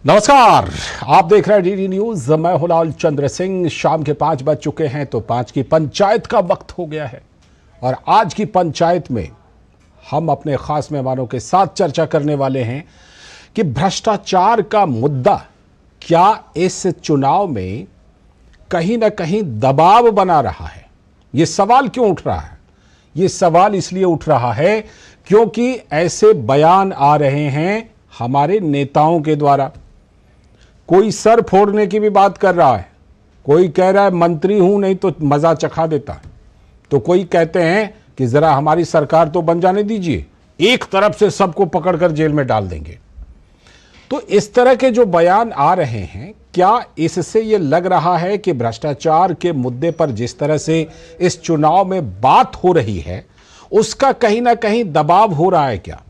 नमस्कार, आप देख रहे हैं डीडी न्यूज। मैं हूं लाल चंद्र सिंह। शाम के 5 बज चुके हैं तो 5 की पंचायत का वक्त हो गया है और आज की पंचायत में हम अपने खास मेहमानों के साथ चर्चा करने वाले हैं कि भ्रष्टाचार का मुद्दा क्या इस चुनाव में कहीं ना कहीं दबाव बना रहा है। ये सवाल क्यों उठ रहा है? ये सवाल इसलिए उठ रहा है क्योंकि ऐसे बयान आ रहे हैं हमारे नेताओं के द्वारा। कोई सर फोड़ने की भी बात कर रहा है, कोई कह रहा है मंत्री हूं नहीं तो मजा चखा देता, तो कोई कहते हैं कि जरा हमारी सरकार तो बन जाने दीजिए, एक तरफ से सबको पकड़कर जेल में डाल देंगे। तो इस तरह के जो बयान आ रहे हैं, क्या इससे ये लग रहा है कि भ्रष्टाचार के मुद्दे पर जिस तरह से इस चुनाव में बात हो रही है उसका कहीं ना कहीं दबाव हो रहा है क्या?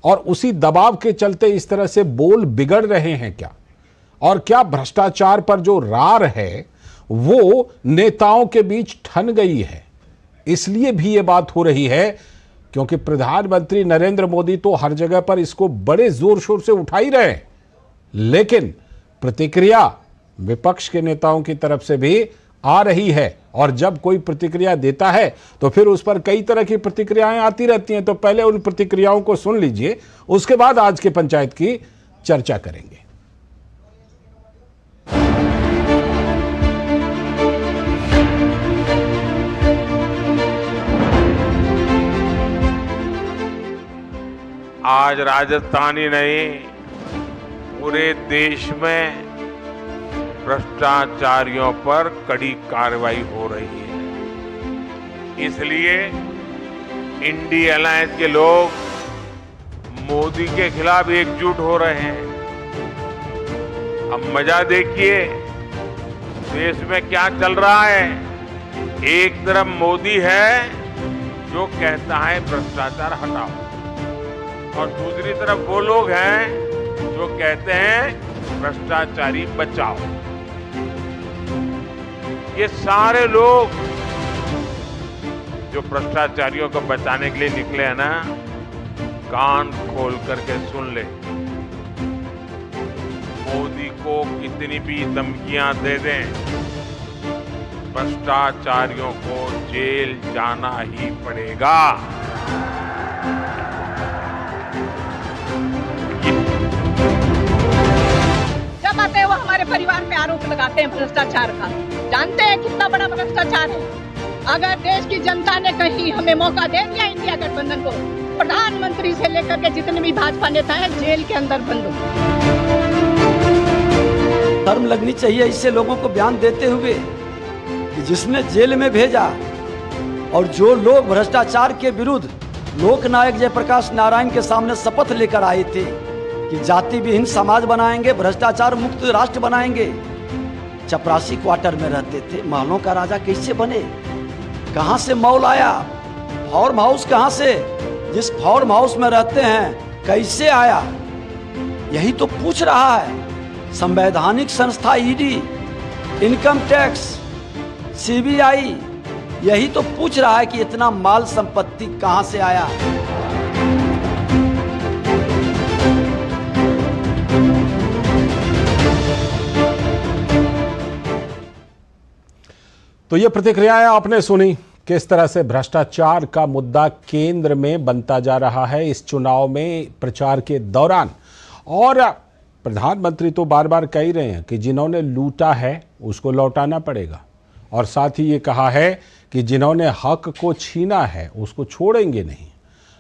और उसी दबाव के चलते इस तरह से बोल बिगड़ रहे हैं क्या? और क्या भ्रष्टाचार पर जो रार है वो नेताओं के बीच ठन गई है? इसलिए भी ये बात हो रही है क्योंकि प्रधानमंत्री नरेंद्र मोदी तो हर जगह पर इसको बड़े जोर शोर से उठा ही रहे हैं, लेकिन प्रतिक्रिया विपक्ष के नेताओं की तरफ से भी आ रही है। और जब कोई प्रतिक्रिया देता है तो फिर उस पर कई तरह की प्रतिक्रियाएं आती रहती हैं। तो पहले उन प्रतिक्रियाओं को सुन लीजिए, उसके बाद आज के पंचायत की चर्चा करेंगे। आज राजस्थान ही नहीं, पूरे देश में भ्रष्टाचारियों पर कड़ी कार्रवाई हो रही है। इसलिए इंडी अलायंस के लोग मोदी के खिलाफ एकजुट हो रहे हैं। अब मजा देखिए देश में क्या चल रहा है। एक तरफ मोदी है जो कहता है भ्रष्टाचार हटाओ, और दूसरी तरफ वो लोग हैं जो कहते हैं भ्रष्टाचारी बचाओ। ये सारे लोग जो भ्रष्टाचारियों को बचाने के लिए निकले हैं ना, कान खोल करके सुन ले। मोदी को कितनी भी धमकियां दे दें, भ्रष्टाचारियों को जेल जाना ही पड़ेगा। जब आते हैं वो हमारे परिवार पे आरोप लगाते हैं भ्रष्टाचार का। जानते हैं कितना बड़ा भ्रष्टाचार है। अगर देश की जनता ने कहीं हमें मौका दे दिया इंडिया गठबंधन को, प्रधानमंत्री से लेकर के जितने भी भाजपा नेता हैं जेल के अंदर बंद हो। शर्म लगनी चाहिए इससे लोगों को बयान देते हुए कि जिसने जेल में भेजा और जो लोग भ्रष्टाचार के विरुद्ध लोकनायक जयप्रकाश नारायण के सामने शपथ लेकर आए थे कि जाति विहीन समाज बनाएंगे, भ्रष्टाचार मुक्त राष्ट्र बनाएंगे, चपरासी क्वार्टर में रहते थे। महलों का राजा कैसे बने? कहां से मॉल आया? फार्म हाउस कहां से? जिस फार्म हाउस में रहते हैं कैसे आया? यही तो पूछ रहा है संवैधानिक संस्था ईडी, इनकम टैक्स, सीबीआई, यही तो पूछ रहा है कि इतना माल संपत्ति कहां से आया। तो ये प्रतिक्रियाएं आपने सुनी, किस तरह से भ्रष्टाचार का मुद्दा केंद्र में बनता जा रहा है इस चुनाव में प्रचार के दौरान। और प्रधानमंत्री तो बार बार कह ही रहे हैं कि जिन्होंने लूटा है उसको लौटाना पड़ेगा, और साथ ही ये कहा है कि जिन्होंने हक को छीना है उसको छोड़ेंगे नहीं।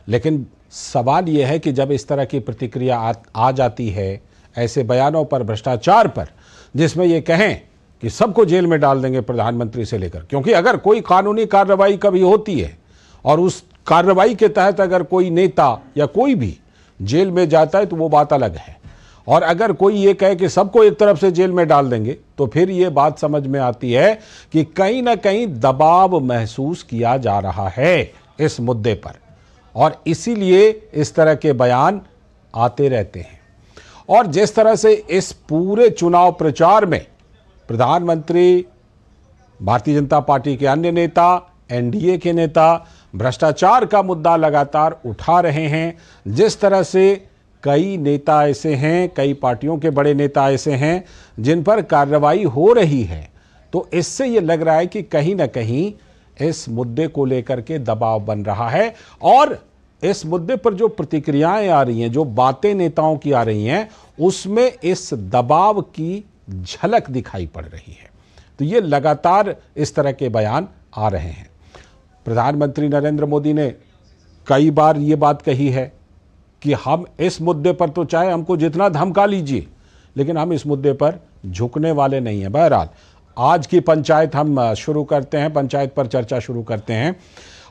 लेकिन सवाल यह है कि जब इस तरह की प्रतिक्रिया आ जाती है ऐसे बयानों पर, भ्रष्टाचार पर, जिसमें ये कहें कि सबको जेल में डाल देंगे प्रधानमंत्री से लेकर, क्योंकि अगर कोई कानूनी कार्रवाई कभी होती है और उस कार्रवाई के तहत अगर कोई नेता या कोई भी जेल में जाता है तो वो बात अलग है। और अगर कोई ये कहे कि सबको एक तरफ से जेल में डाल देंगे तो फिर ये बात समझ में आती है कि कहीं ना कहीं दबाव महसूस किया जा रहा है इस मुद्दे पर, और इसीलिए इस तरह के बयान आते रहते हैं। और जिस तरह से इस पूरे चुनाव प्रचार में प्रधानमंत्री, भारतीय जनता पार्टी के अन्य नेता, एनडीए के नेता भ्रष्टाचार का मुद्दा लगातार उठा रहे हैं, जिस तरह से कई नेता ऐसे हैं, कई पार्टियों के बड़े नेता ऐसे हैं जिन पर कार्रवाई हो रही है। तो इससे ये लग रहा है कि कहीं ना कहीं इस मुद्दे को लेकर के दबाव बन रहा है और इस मुद्दे पर जो प्रतिक्रियाएं आ रही हैं, जो बातें नेताओं की आ रही हैं, उसमें इस दबाव की झलक दिखाई पड़ रही है। तो ये लगातार इस तरह के बयान आ रहे हैं। प्रधानमंत्री नरेंद्र मोदी ने कई बार ये बात कही है कि हम इस मुद्दे पर तो चाहे हमको जितना धमका लीजिए, लेकिन हम इस मुद्दे पर झुकने वाले नहीं हैं। बहरहाल आज की पंचायत हम शुरू करते हैं, पंचायत पर चर्चा शुरू करते हैं।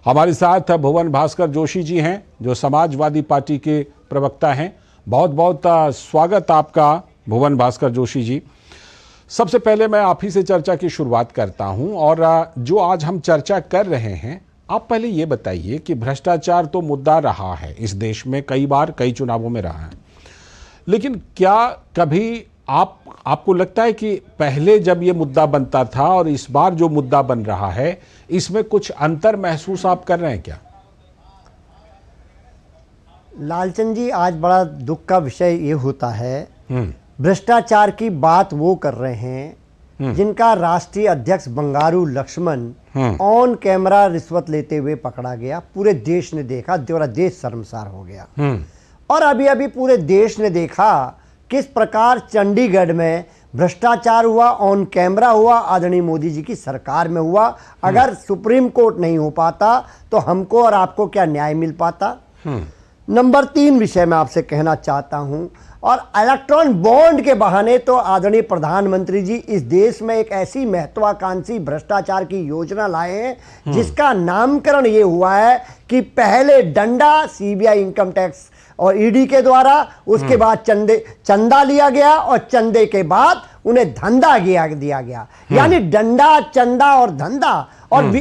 हमारे साथ भुवन भास्कर जोशी जी हैं, जो समाजवादी पार्टी के प्रवक्ता हैं। बहुत बहुत स्वागत आपका भुवन भास्कर जोशी जी। सबसे पहले मैं आप ही से चर्चा की शुरुआत करता हूं और जो आज हम चर्चा कर रहे हैं, आप पहले ये बताइए कि भ्रष्टाचार तो मुद्दा रहा है इस देश में, कई बार कई चुनावों में रहा है, लेकिन क्या कभी आपको लगता है कि पहले जब ये मुद्दा बनता था और इस बार जो मुद्दा बन रहा है, इसमें कुछ अंतर महसूस आप कर रहे हैं क्या? लालचंद जी, आज बड़ा दुख का विषय ये होता है, भ्रष्टाचार की बात वो कर रहे हैं जिनका राष्ट्रीय अध्यक्ष बंगारू लक्ष्मण ऑन कैमरा रिश्वत लेते हुए पकड़ा गया। पूरे देश ने देखा, पूरा देश शर्मसार हो गया। और अभी अभी पूरे देश ने देखा किस प्रकार चंडीगढ़ में भ्रष्टाचार हुआ, ऑन कैमरा हुआ, आदरणीय मोदी जी की सरकार में हुआ। अगर सुप्रीम कोर्ट नहीं हो पाता तो हमको और आपको क्या न्याय मिल पाता? नंबर 3 विषय मैं आपसे कहना चाहता हूं, और इलेक्ट्रॉन बॉन्ड के बहाने तो आदरणीय प्रधानमंत्री जी इस देश में एक ऐसी महत्वाकांक्षी भ्रष्टाचार की योजना लाए हैं जिसका नामकरण ये हुआ है कि पहले डंडा सीबीआई इनकम टैक्स और ईडी के द्वारा, उसके बाद चंदा लिया गया और चंदे के बाद उन्हें धंधा दिया गया। यानी डंडा, चंदा और धंधा। और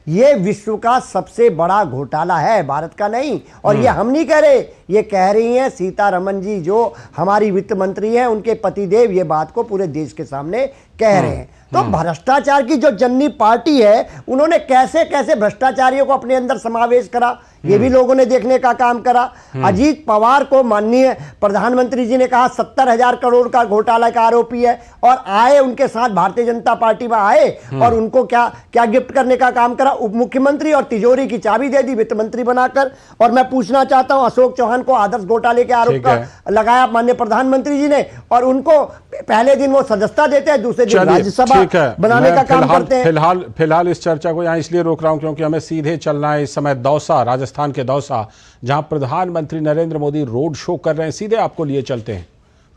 ये विश्व का सबसे बड़ा घोटाला है, भारत का नहीं। और ये हम नहीं कह रहे, ये कह रही हैं सीतारमण जी, जो हमारी वित्त मंत्री हैं, उनके पतिदेव ये बात को पूरे देश के सामने कह रहे हैं। तो भ्रष्टाचार की जो जननी पार्टी है, उन्होंने कैसे कैसे भ्रष्टाचारियों को अपने अंदर समावेश करा, ये भी लोगों ने देखने का काम करा। अजीत पवार को माननीय प्रधानमंत्री जी ने कहा 70,000 करोड़ का घोटाला का आरोपी है, और आए उनके साथ भारतीय जनता पार्टी में आए और उनको क्या गिफ्ट करने का काम करा, उप मुख्यमंत्री और तिजोरी की चाबी दे दी वित्त मंत्री बनाकर। और मैं पूछना चाहता हूं, अशोक चौहान को आदर्श घोटाले के आरोप का लगाया माननीय प्रधानमंत्री जी ने, और उनको पहले दिन वो सदस्यता देते हैं, दूसरे दिन राज्यसभा बनाने का काम करते हैं। फिलहाल इस चर्चा को यहाँ इसलिए रोक रहा हूं क्योंकि हमें सीधे चलना है इस समय दौसा, राजस्थान के दौसा, जहां प्रधानमंत्री नरेंद्र मोदी रोड शो कर रहे हैं। सीधे आपको लिए चलते हैं।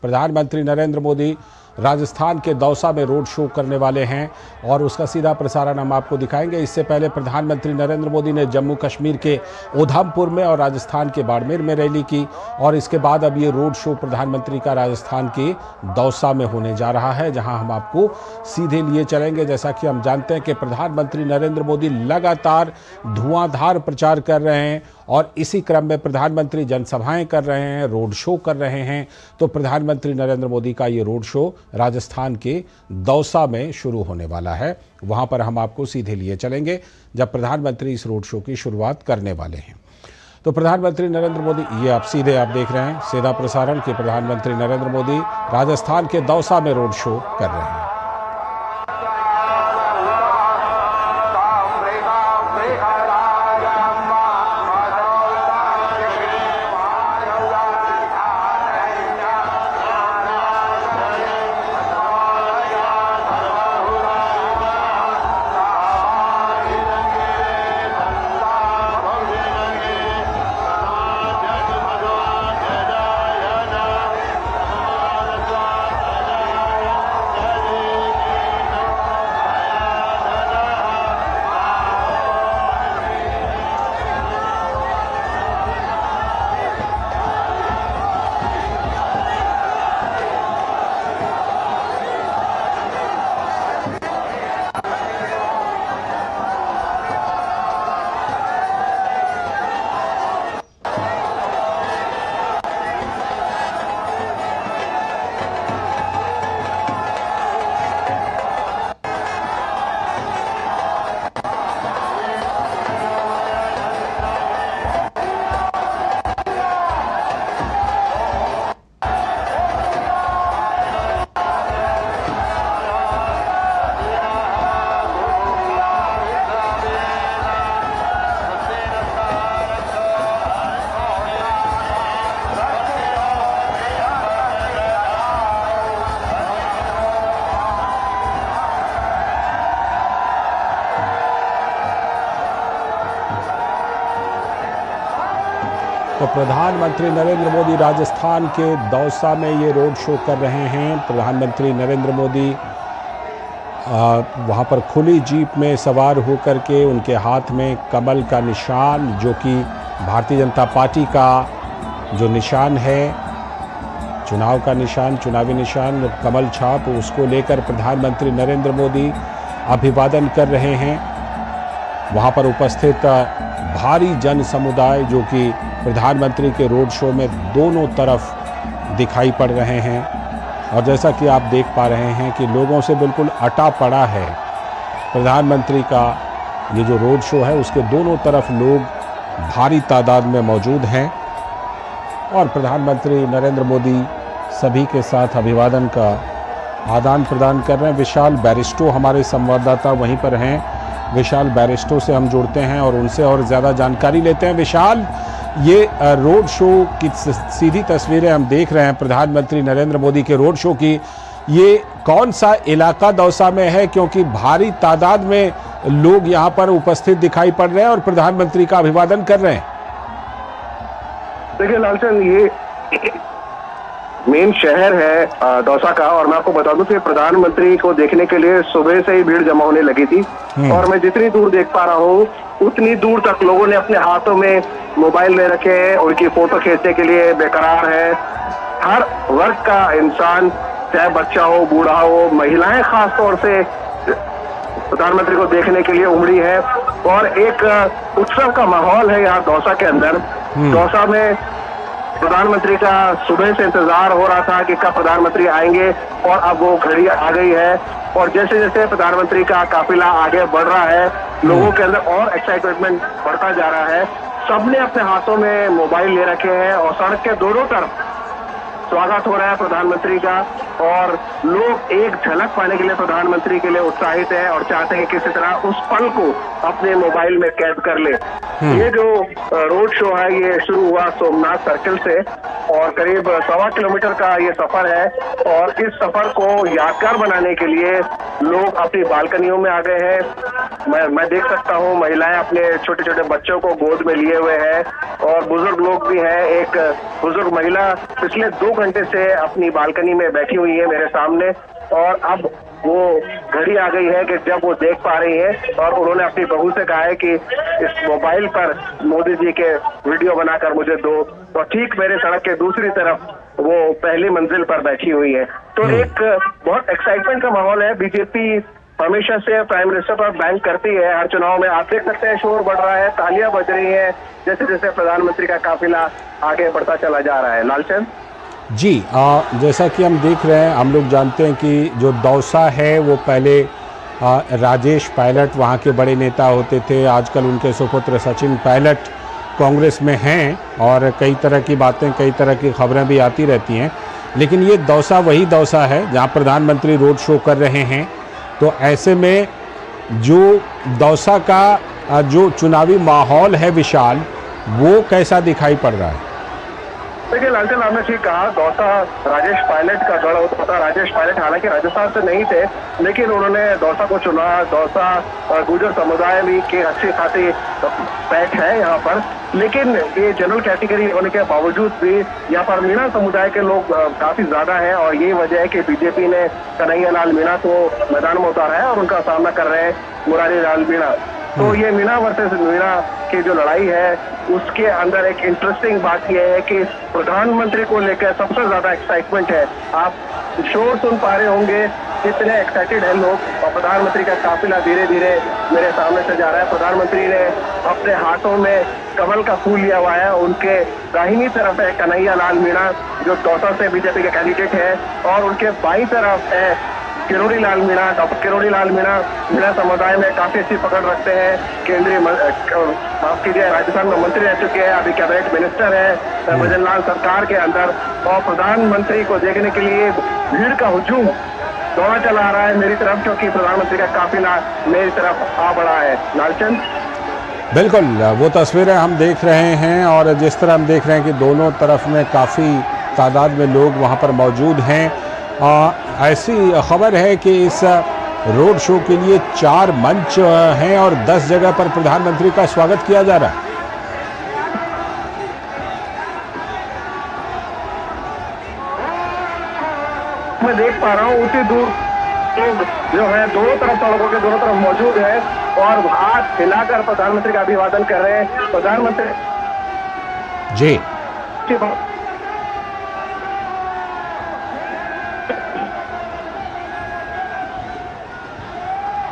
प्रधानमंत्री नरेंद्र मोदी राजस्थान के दौसा में रोड शो करने वाले हैं और उसका सीधा प्रसारण हम आपको दिखाएंगे। इससे पहले प्रधानमंत्री नरेंद्र मोदी ने जम्मू कश्मीर के उधमपुर में और राजस्थान के बाड़मेर में रैली की, और इसके बाद अब ये रोड शो प्रधानमंत्री का राजस्थान के दौसा में होने जा रहा है, जहां हम आपको सीधे लिए चलेंगे। जैसा कि हम जानते हैं कि प्रधानमंत्री नरेंद्र मोदी लगातार धुआंधार प्रचार कर रहे हैं और इसी क्रम में प्रधानमंत्री जनसभाएं कर रहे हैं, रोड शो कर रहे हैं। तो प्रधानमंत्री नरेंद्र मोदी का ये रोड शो राजस्थान के दौसा में शुरू होने वाला है। वहां पर हम आपको सीधे लिए चलेंगे जब प्रधानमंत्री इस रोड शो की शुरुआत करने वाले हैं। तो प्रधानमंत्री नरेंद्र मोदी, ये आप सीधे आप देख रहे हैं सीधा प्रसारण कि प्रधानमंत्री नरेंद्र मोदी राजस्थान के दौसा में रोड शो कर रहे हैं। तो प्रधानमंत्री नरेंद्र मोदी राजस्थान के दौसा में ये रोड शो कर रहे हैं। प्रधानमंत्री नरेंद्र मोदी वहाँ पर खुली जीप में सवार होकर के उनके हाथ में कमल का निशान, जो कि भारतीय जनता पार्टी का जो निशान है, चुनाव का निशान, चुनावी निशान, कमल छाप, उसको लेकर प्रधानमंत्री नरेंद्र मोदी अभिवादन कर रहे हैं। वहाँ पर उपस्थित भारी जन समुदाय जो कि प्रधानमंत्री के रोड शो में दोनों तरफ दिखाई पड़ रहे हैं, और जैसा कि आप देख पा रहे हैं कि लोगों से बिल्कुल अटा पड़ा है प्रधानमंत्री का ये जो रोड शो है, उसके दोनों तरफ लोग भारी तादाद में मौजूद हैं और प्रधानमंत्री नरेंद्र मोदी सभी के साथ अभिवादन का आदान प्रदान कर रहे हैं। विशाल बैरिस्टो हमारे संवाददाता वहीं पर हैं। विशाल बैरिस्टो से हम जुड़ते हैं और उनसे और ज़्यादा जानकारी लेते हैं। विशाल, ये रोड शो की सीधी तस्वीरें हम देख रहे हैं प्रधानमंत्री नरेंद्र मोदी के रोड शो की। ये कौन सा इलाका दौसा में है, क्योंकि भारी तादाद में लोग यहाँ पर उपस्थित दिखाई पड़ रहे हैं और प्रधानमंत्री का अभिवादन कर रहे हैं? देखिए लालचंद, ये मेन शहर है दौसा का, और मैं आपको बता दूं कि प्रधानमंत्री को देखने के लिए सुबह से ही भीड़ जमा होने लगी थी। और मैं जितनी दूर देख पा रहा हूँ उतनी दूर तक लोगों ने अपने हाथों में मोबाइल ले रखे हैं, उनकी फोटो खींचने के लिए बेकरार है। हर वर्ग का इंसान, चाहे बच्चा हो, बूढ़ा हो, महिलाएं खास तौर से प्रधानमंत्री को देखने के लिए उमड़ी है और एक उत्सव का माहौल है यहाँ दौसा के अंदर। दौसा में प्रधानमंत्री का सुबह से इंतजार हो रहा था कि कब प्रधानमंत्री आएंगे, और अब वो घड़ी आ गई है। और जैसे जैसे प्रधानमंत्री का काफिला आगे बढ़ रहा है, लोगों के अंदर और एक्साइटमेंट बढ़ता जा रहा है। सबने अपने हाथों में मोबाइल ले रखे हैं और सड़क के दोनों तरफ स्वागत हो रहा है प्रधानमंत्री का, और लोग एक झलक पाने के लिए प्रधानमंत्री के लिए उत्साहित है और चाहते हैं कि किसी तरह उस पल को अपने मोबाइल में कैद कर ले। ये जो रोड शो है ये शुरू हुआ सोमनाथ सर्किल से और करीब 1.25 किलोमीटर का ये सफर है, और इस सफर को यादगार बनाने के लिए लोग अपनी बालकनियों में आ गए हैं। मैं देख सकता हूँ महिलाएं अपने छोटे छोटे बच्चों को गोद में लिए हुए हैं और बुजुर्ग लोग भी हैं। एक बुजुर्ग महिला पिछले 2 घंटे से अपनी बालकनी में बैठी हुई है मेरे सामने, और अब वो घड़ी आ गई है कि जब वो देख पा रही है, और उन्होंने अपनी बहू से कहा है कि इस मोबाइल पर मोदी जी के वीडियो बनाकर मुझे दो। तो ठीक मेरे सड़क के दूसरी तरफ वो पहली मंजिल पर बैठी हुई है। तो एक बहुत एक्साइटमेंट का माहौल है। बीजेपी हमेशा से प्राइम मिनिस्टर पर बैंक करती है हर चुनाव में। आप देख सकते हैं शोर बढ़ रहा है, तालियां बज रही है जैसे जैसे प्रधानमंत्री का काफिला आगे बढ़ता चला जा रहा है। लालचंद जी, जैसा कि हम देख रहे हैं, हम लोग जानते हैं कि जो दौसा है वो पहले राजेश पायलट वहाँ के बड़े नेता होते थे। आजकल उनके सुपुत्र सचिन पायलट कांग्रेस में हैं और कई तरह की बातें, कई तरह की खबरें भी आती रहती हैं। लेकिन ये दौसा वही दौसा है जहाँ प्रधानमंत्री रोड शो कर रहे हैं। तो ऐसे में जो दौसा का जो चुनावी माहौल है विशाल, वो कैसा दिखाई पड़ रहा है? देखिए लालचंद, आपने ठीक कहा, दौसा राजेश पायलट का गढ़ होता था। राजेश पायलट हालांकि राजस्थान से नहीं थे, लेकिन उन्होंने दौसा को चुना। दौसा गुर्जर समुदाय भी की अच्छी खासी पैठ है यहाँ पर, लेकिन ये जनरल कैटेगरी होने के बावजूद भी यहाँ पर मीणा समुदाय के लोग काफी ज्यादा है, और यही वजह है कि बीजेपी ने कन्हैया लाल मीणा को मैदान में उतारा है और उनका सामना कर रहे हैं मुरारी लाल मीणा। तो ये मीणा वर्सेस मीणा की जो लड़ाई है उसके अंदर एक इंटरेस्टिंग बात यह है कि प्रधानमंत्री को लेकर सबसे ज्यादा एक्साइटमेंट है। आप शोर सुन पा रहे होंगे कितने एक्साइटेड है लोग, और प्रधानमंत्री का काफिला धीरे धीरे मेरे सामने से जा रहा है। प्रधानमंत्री ने अपने हाथों में कमल का फूल लिया हुआ है। उनके दाहिनी तरफ है कन्हैया लाल मीणा जो दौसा से बीजेपी के कैंडिडेट है, और उनके बाईं तरफ है किरोड़ी लाल मीणा। डॉक्टर किरोड़ी लाल मीणा मीणा समुदाय में काफी अच्छी पकड़ रखते हैं। केंद्रीय माफ कीजिए राजस्थान में मंत्री रह चुके हैं, अभी कैबिनेट मिनिस्टर है भजन लाल सरकार के अंदर, और प्रधानमंत्री को देखने के लिए भीड़ का हुजूम दौड़ा चला आ रहा है मेरी तरफ, क्योंकि प्रधानमंत्री का काफिला मेरी तरफ आ बढ़ा है। लालचंद बिल्कुल, वो तस्वीरें हम देख रहे हैं, और जिस तरह हम देख रहे हैं कि दोनों तरफ में काफ़ी तादाद में लोग वहाँ पर मौजूद हैं। ऐसी खबर है कि इस रोड शो के लिए 4 मंच हैं और 10 जगह पर प्रधानमंत्री का स्वागत किया जा रहा है। मैं देख पा रहा हूँ उतनी दूर लोग जो है दोनों तरफ, सड़कों के दोनों तरफ मौजूद है और हाथ हिलाकर प्रधानमंत्री का अभिवादन कर रहे हैं। प्रधानमंत्री जी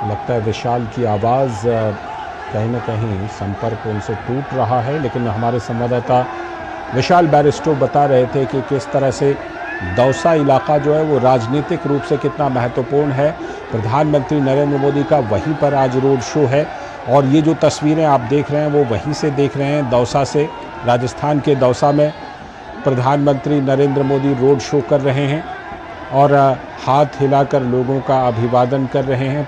लगता है विशाल की आवाज़ कहीं ना कहीं संपर्क उनसे टूट रहा है, लेकिन हमारे संवाददाता विशाल बैरिस्टो बता रहे थे कि किस तरह से दौसा इलाका जो है वो राजनीतिक रूप से कितना महत्वपूर्ण है। प्रधानमंत्री नरेंद्र मोदी का वहीं पर आज रोड शो है और ये जो तस्वीरें आप देख रहे हैं वो वहीं से देख रहे हैं, दौसा से। राजस्थान के दौसा में प्रधानमंत्री नरेंद्र मोदी रोड शो कर रहे हैं और हाथ हिलाकर लोगों का अभिवादन कर रहे हैं।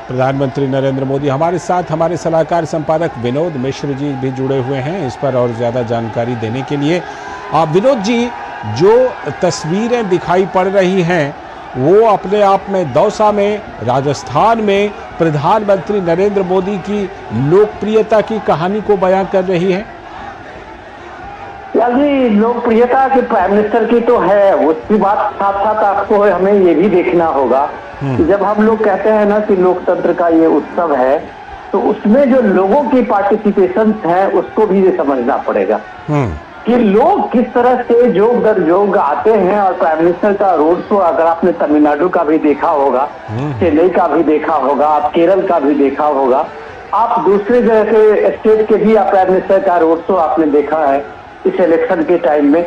प्रधानमंत्री नरेंद्र मोदी हमारे साथ हमारे सलाहकार संपादक विनोद मिश्र जी भी जुड़े हुए हैं इस पर और ज़्यादा जानकारी देने के लिए। विनोद जी, जो तस्वीरें दिखाई पड़ रही हैं वो अपने आप में दौसा में, राजस्थान में प्रधानमंत्री नरेंद्र मोदी की लोकप्रियता की कहानी को बयां कर रही है। जी, लोकप्रियता की प्राइम मिनिस्टर की तो है, उसकी बात साथ साथ आपको हमें ये भी देखना होगा कि जब हम लोग कहते हैं ना कि लोकतंत्र का ये उत्सव है, तो उसमें जो लोगों की पार्टिसिपेशन है उसको भी ये समझना पड़ेगा कि लोग किस तरह से जोग दर जोग आते हैं। और प्राइम मिनिस्टर का रोड शो अगर आपने तमिलनाडु का भी देखा होगा, चेन्नई का भी देखा होगा, आप केरल का भी देखा होगा, आप दूसरे जगह के स्टेट के भी प्राइम मिनिस्टर का रोड शो आपने देखा है इस इलेक्शन के टाइम में।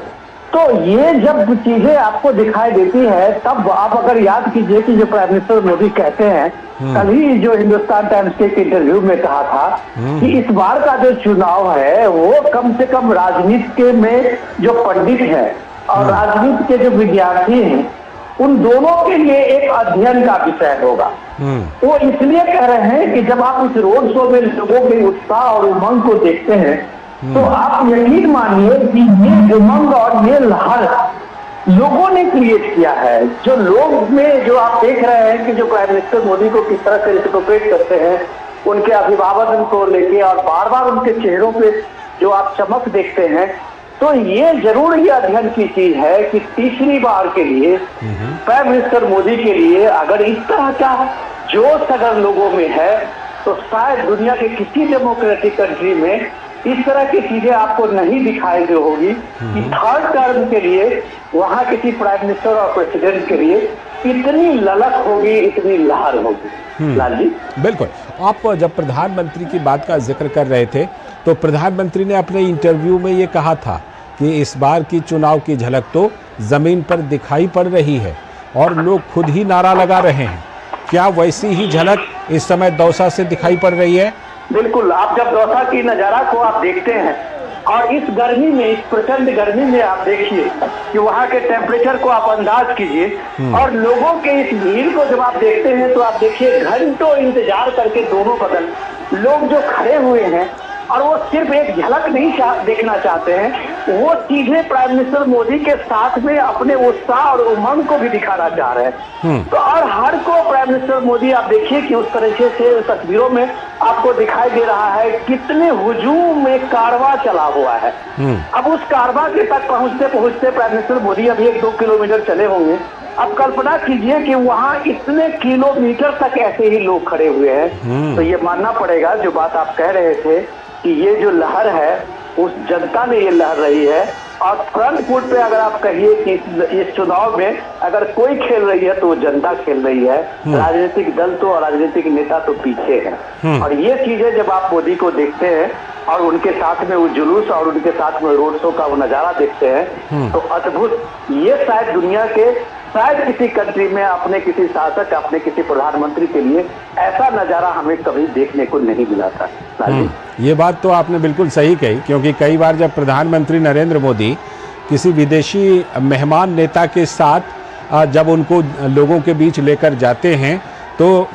तो ये जब चीजें आपको दिखाई देती है तब आप अगर याद कीजिए कि जो प्राइम मिनिस्टर मोदी कहते हैं, कल ही जो हिंदुस्तान टाइम्स के एक इंटरव्यू में कहा था कि इस बार का जो चुनाव है वो कम से कम राजनीति में जो पंडित है और राजनीति के जो विद्यार्थी हैं उन दोनों के लिए एक अध्ययन का विषय होगा। वो इसलिए कह रहे हैं कि जब आप इस रोड शो में लोगों के उत्साह और उमंग को देखते हैं तो आप यकीन मानिए कि ये उमंग और ये लहर लोगों ने क्रिएट किया है। जो लोग में जो आप देख रहे हैं कि जो प्राइम मिनिस्टर मोदी को किस तरह से रिस्पेक्ट करते हैं, उनके अभिभावक को लेके और बार बार उनके चेहरों पे जो आप चमक देखते हैं, तो ये जरूर ये अध्ययन की चीज है कि तीसरी बार के लिए प्राइम मिनिस्टर मोदी के लिए अगर इस तरह का जोश अगर लोगों में है तो शायद दुनिया के किसी डेमोक्रेटिक कंट्री में इस तरह की चीजें आपको नहीं दिखाई दी होगी कि थर्ड टर्म के लिए वहां किसी प्राइम मिनिस्टर और प्रेसिडेंट के लिए इतनी ललक होगी, इतनी लहर होगी। लाल जी, बिल्कुल। आप जब प्रधानमंत्री की बात का जिक्र कर रहे थे तो प्रधानमंत्री ने अपने इंटरव्यू में ये कहा था कि इस बार की चुनाव की झलक तो जमीन पर दिखाई पड़ रही है और लोग खुद ही नारा लगा रहे हैं। क्या वैसी ही झलक इस समय दौसा से दिखाई पड़ रही है? बिल्कुल। आप जब दौसा की नजारा को आप देखते हैं और इस गर्मी में, इस प्रचंड गर्मी में आप देखिए कि वहाँ के टेम्परेचर को आप अंदाज कीजिए और लोगों के इस भीड़ को जब आप देखते हैं तो आप देखिए घंटों इंतजार करके दोनों बगल लोग जो खड़े हुए हैं और वो सिर्फ एक झलक नहीं देखना चाहते हैं, वो सीधे प्राइम मिनिस्टर मोदी के साथ में अपने उत्साह और उमंग को भी दिखाना चाह रहे हैं। तो और हर को प्राइम मिनिस्टर मोदी आप देखिए कि उस तरीके से तस्वीरों में आपको दिखाई दे रहा है कितने हुजूम में कारवां चला हुआ है। अब उस कारवां के तक पहुंचते पहुंचते प्राइम मिनिस्टर मोदी अभी 1-2 किलोमीटर चले होंगे। अब कल्पना कीजिए कि वहाँ इतने किलोमीटर तक ऐसे ही लोग खड़े हुए हैं। तो ये मानना पड़ेगा जो बात आप कह रहे थे कि ये जो लहर है उस जनता ने ये लहर रही है और फ्रंट फुट पे अगर आप कहिए कि इस चुनाव में अगर कोई खेल रही है तो वो जनता खेल रही है। राजनीतिक दल तो और राजनीतिक नेता तो पीछे है। और ये चीजें जब आप मोदी को देखते हैं और उनके साथ में वो जुलूस और उनके साथ में रोड शो का वो नजारा देखते हैं तो अद्भुत, ये शायद दुनिया के शायद किसी कंट्री में अपने किसी शासक, अपने किसी प्रधानमंत्री के लिए ऐसा नजारा हमें कभी देखने को नहीं मिला था। ये बात तो आपने बिल्कुल सही कही, क्योंकि कई बार जब प्रधानमंत्री नरेंद्र मोदी किसी विदेशी मेहमान नेता के साथ जब उनको लोगों के बीच लेकर जाते हैं तो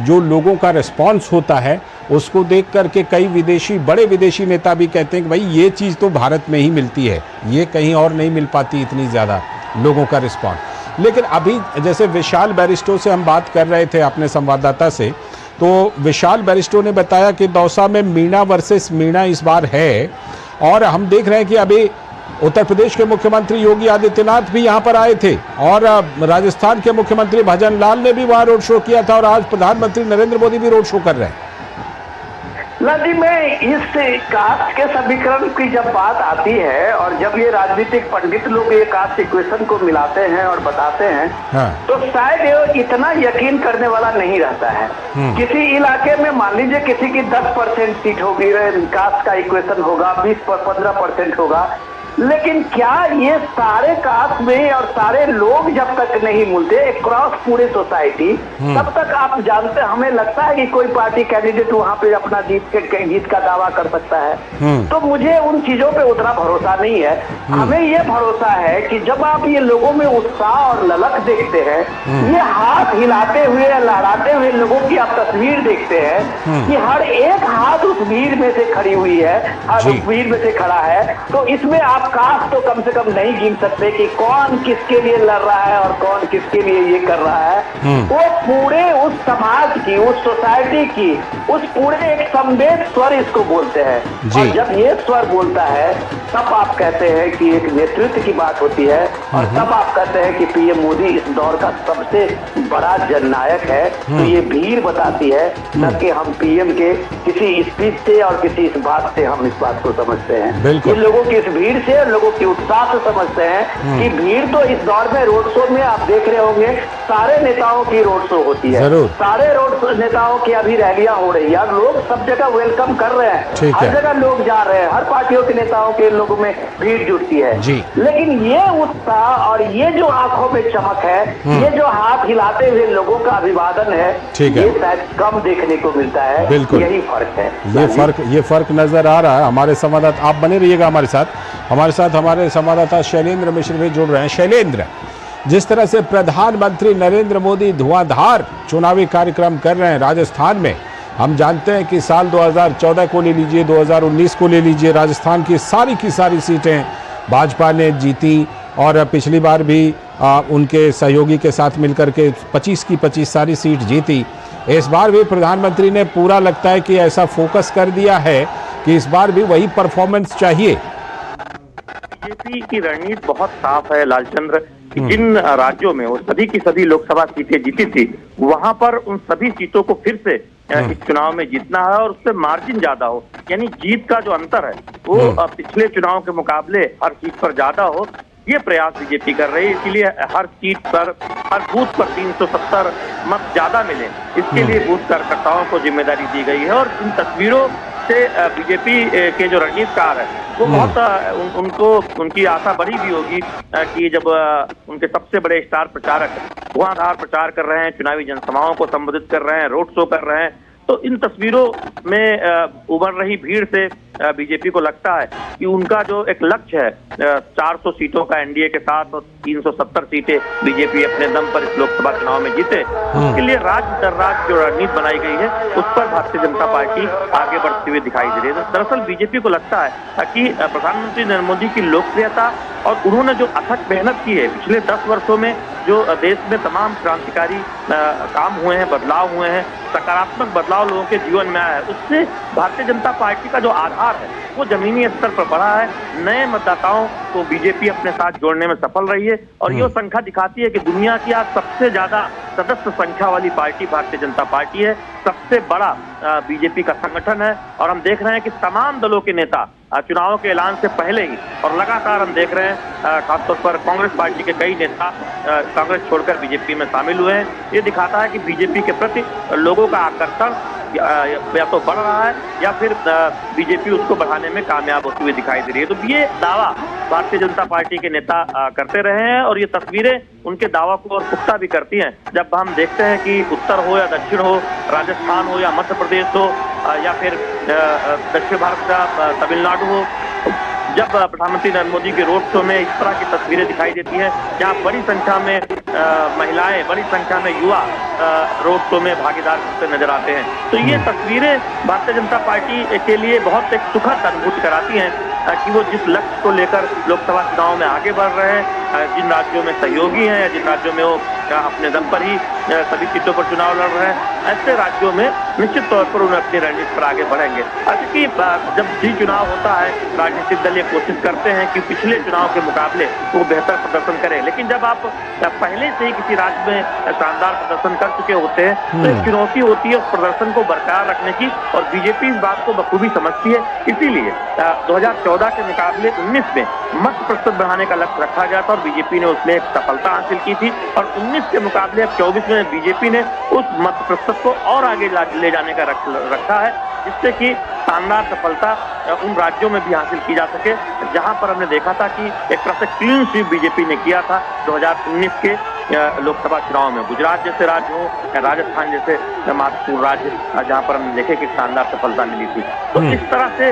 जो लोगों का रिस्पांस होता है उसको देख करके कई बड़े विदेशी नेता भी कहते हैं कि भाई ये चीज़ तो भारत में ही मिलती है, ये कहीं और नहीं मिल पाती इतनी ज़्यादा लोगों का रिस्पांस। लेकिन अभी जैसे विशाल बैरिस्टो से हम बात कर रहे थे अपने संवाददाता से, तो विशाल बैरिस्टो ने बताया कि दौसा में मीणा वर्सेस मीणा इस बार है और हम देख रहे हैं कि अभी उत्तर प्रदेश के मुख्यमंत्री योगी आदित्यनाथ भी यहां पर आए थे और राजस्थान के मुख्यमंत्री भजन लाल ने भी वहां रोड शो किया था और आज प्रधानमंत्री नरेंद्र मोदी भी रोड शो कर रहे हैं। नदी में इस कास्ट के समीकरण की जब बात आती है और जब ये राजनीतिक पंडित लोग ये कास्ट इक्वेशन को मिलाते हैं और बताते हैं, हाँ। तो शायद ये इतना यकीन करने वाला नहीं रहता है। किसी इलाके में मान लीजिए किसी की 10% सीट होगी, कास्ट का इक्वेशन होगा, 20-15% होगा, लेकिन क्या ये सारे कास्ट में और सारे लोग जब तक नहीं मिलते क्रॉस पूरे सोसाइटी, तब तक आप जानते, हमें लगता है कि कोई पार्टी कैंडिडेट वहां पे अपना जीत का दावा कर सकता है। तो मुझे उन चीजों पे उतना भरोसा नहीं है। हमें ये भरोसा है कि जब आप ये लोगों में उत्साह और ललक देखते हैं, ये हाथ हिलाते हुए लहराते हुए लोगों की आप तस्वीर देखते हैं कि हर एक हाथ उस भीड़ में से खड़ी हुई है, उस भीड़ में से खड़ा है, तो इसमें आप कास्ट तो कम से कम नहीं गिन सकते कि कौन किसके लिए लड़ रहा है और कौन किसके लिए ये कर रहा है। वो पूरे उस समाज की, उस सोसाइटी की, उस पूरे एक संवेद स्वर इसको बोलते हैं। और जब ये स्वर बोलता है तब आप कहते हैं कि एक नेतृत्व की बात होती है और तब आप कहते हैं कि पीएम मोदी इस दौर का सबसे बड़ा जननायक है। तो ये भीड़ बताती है, न कि हम पीएम के किसी स्पीच से और किसी इस बात से हम इस बात को समझते हैं। ये लोगों की इस भीड़ से, लोगों की उत्साह से समझते हैं कि भीड़ तो इस दौर में रोड शो में आप देख रहे होंगे, सारे नेताओं की रोड शो होती है, सारे रोड नेताओं की अभी रैलियां हो रही है, लोग सब जगह वेलकम कर रहे हैं, हर जगह लोग जा रहे हैं, हर पार्टियों के नेताओं के लोगों में भीड़ जुटती है। लेकिन ये उत्साह और ये जो आंखों में चमक है, ये जो हाथ हिलाते हुए लोगों का अभिवादन है, ये शायद कम देखने को मिलता है। बिल्कुल यही फर्क है, ये फर्क नजर आ रहा है। हमारे संवाददाता, आप बने रहिएगा हमारे साथ हमारे संवाददाता शैलेंद्र मिश्र भी जुड़ रहे हैं। शैलेंद्र, जिस तरह से प्रधानमंत्री नरेंद्र मोदी धुआंधार चुनावी कार्यक्रम कर रहे हैं राजस्थान में, हम जानते हैं कि साल 2014 को ले लीजिए, 2019 को ले लीजिए, राजस्थान की सारी सीटें भाजपा ने जीती और पिछली बार भी उनके सहयोगी के साथ मिलकर के 25 की 25 सारी सीट जीती। इस बार भी प्रधानमंत्री ने पूरा लगता है कि ऐसा फोकस कर दिया है कि इस बार भी वही परफॉर्मेंस चाहिए। बीजेपी की रणनीति बहुत साफ है लालचंद्र, कि जिन राज्यों में वो सभी की सभी लोकसभा सीटें जीती थी, वहां पर उन सभी सीटों को फिर से इस चुनाव में जीतना है और उससे मार्जिन ज्यादा हो, यानी जीत का जो अंतर है वो पिछले चुनाव के मुकाबले हर सीट पर ज्यादा हो। ये प्रयास बीजेपी कर रही है, इसीलिए हर सीट पर, हर बूथ पर 370 मत ज्यादा मिले, इसके लिए बूथ कार्यकर्ताओं को जिम्मेदारी दी गई है। और इन तस्वीरों से बीजेपी के जो रणनीतिकार है वो बहुत उनकी आशा बड़ी भी होगी कि जब उनके सबसे बड़े स्टार प्रचारक धुआंधार प्रचार कर रहे हैं, चुनावी जनसभाओं को संबोधित कर रहे हैं, रोड शो कर रहे हैं, तो इन तस्वीरों में उभर रही भीड़ से बीजेपी को लगता है कि उनका जो एक लक्ष्य है 400 सीटों का एनडीए के साथ 370 सीटें बीजेपी अपने दम पर इस लोकसभा चुनाव में जीते, उसके लिए राज्य दर राज्य जो रणनीति बनाई गई है उस पर भारतीय जनता पार्टी आगे बढ़ती हुई दिखाई दे रही है। दरअसल बीजेपी को लगता है कि प्रधानमंत्री नरेंद्र मोदी की लोकप्रियता और उन्होंने जो अथक मेहनत की है पिछले 10 वर्षों में, जो देश में तमाम क्रांतिकारी काम हुए हैं, बदलाव हुए हैं, सकारात्मक बदलाव लोगों के जीवन में आया है, उससे भारतीय जनता पार्टी का जो आधार है वो जमीनी स्तर पर बढ़ा है। नए मतदाताओं को बीजेपी अपने साथ जोड़ने में सफल रही है और ये संख्या दिखाती है कि दुनिया की आज सबसे ज्यादा सदस्य संख्या वाली पार्टी भारतीय जनता पार्टी है, सबसे बड़ा बीजेपी का संगठन है। और हम देख रहे हैं कि तमाम दलों के नेता चुनाव के ऐलान से पहले ही और लगातार हम देख रहे हैं खासतौर पर कांग्रेस पार्टी के कई नेता कांग्रेस छोड़कर बीजेपी में शामिल हुए हैं। ये दिखाता है कि बीजेपी के प्रति लोगों का आकर्षण या तो बढ़ रहा है या फिर बीजेपी उसको बढ़ाने में कामयाब होती हुई दिखाई दे रही है। तो ये दावा भारतीय जनता पार्टी के नेता करते रहे हैं और ये तस्वीरें उनके दावा को और पुख्ता भी करती हैं। जब हम देखते हैं कि उत्तर हो या दक्षिण हो, राजस्थान हो या मध्य प्रदेश हो या फिर दक्षिण भारत का तमिलनाडु हो, जब प्रधानमंत्री नरेंद्र मोदी के रोड शो में इस तरह की तस्वीरें दिखाई देती हैं जहां बड़ी संख्या में महिलाएं, बड़ी संख्या में युवा रोड शो में भागीदार होते नजर आते हैं, तो ये तस्वीरें भारतीय जनता पार्टी के लिए बहुत एक सुखद अनुभूति कराती हैं कि वो जिस लक्ष्य को लेकर लोकसभा चुनाव में आगे बढ़ रहे हैं जिन राज्यों में सहयोगी हैं या जिन राज्यों में वो अपने दम पर ही सभी सीटों पर चुनाव लड़ रहे हैं, ऐसे राज्यों में निश्चित तौर पर उन्हें अपनी रणनीति पर आगे बढ़ेंगे। क्योंकि जब भी चुनाव होता है, राजनीतिक दल ये कोशिश करते हैं कि पिछले चुनाव के मुकाबले वो बेहतर प्रदर्शन करें, लेकिन जब आप पहले से ही किसी राज्य में शानदार प्रदर्शन कर चुके होते हैं तो एक चुनौती होती है उस प्रदर्शन को बरकरार रखने की, और बीजेपी इस बात को बखूबी समझती है। इसीलिए 2014 के मुकाबले 19 में मत प्रतिशत बढ़ाने का लक्ष्य रखा गया था और बीजेपी ने उसमें एक सफलता हासिल की थी, और 19 के मुकाबले 24 में बीजेपी ने उस मत प्रतिशत को और आगे ले जाने का रखा है, जिससे कि शानदार सफलता उन राज्यों में भी हासिल की जा सके जहां पर हमने देखा था कि एक तरह से क्लीन स्वीप बीजेपी ने किया था 2019 के लोकसभा चुनाव में। गुजरात जैसे राज्य हो या राजस्थान जैसे महत्वपूर्ण राज्य जहां पर हमने देखे कि शानदार सफलता मिली थी। तो इस तरह से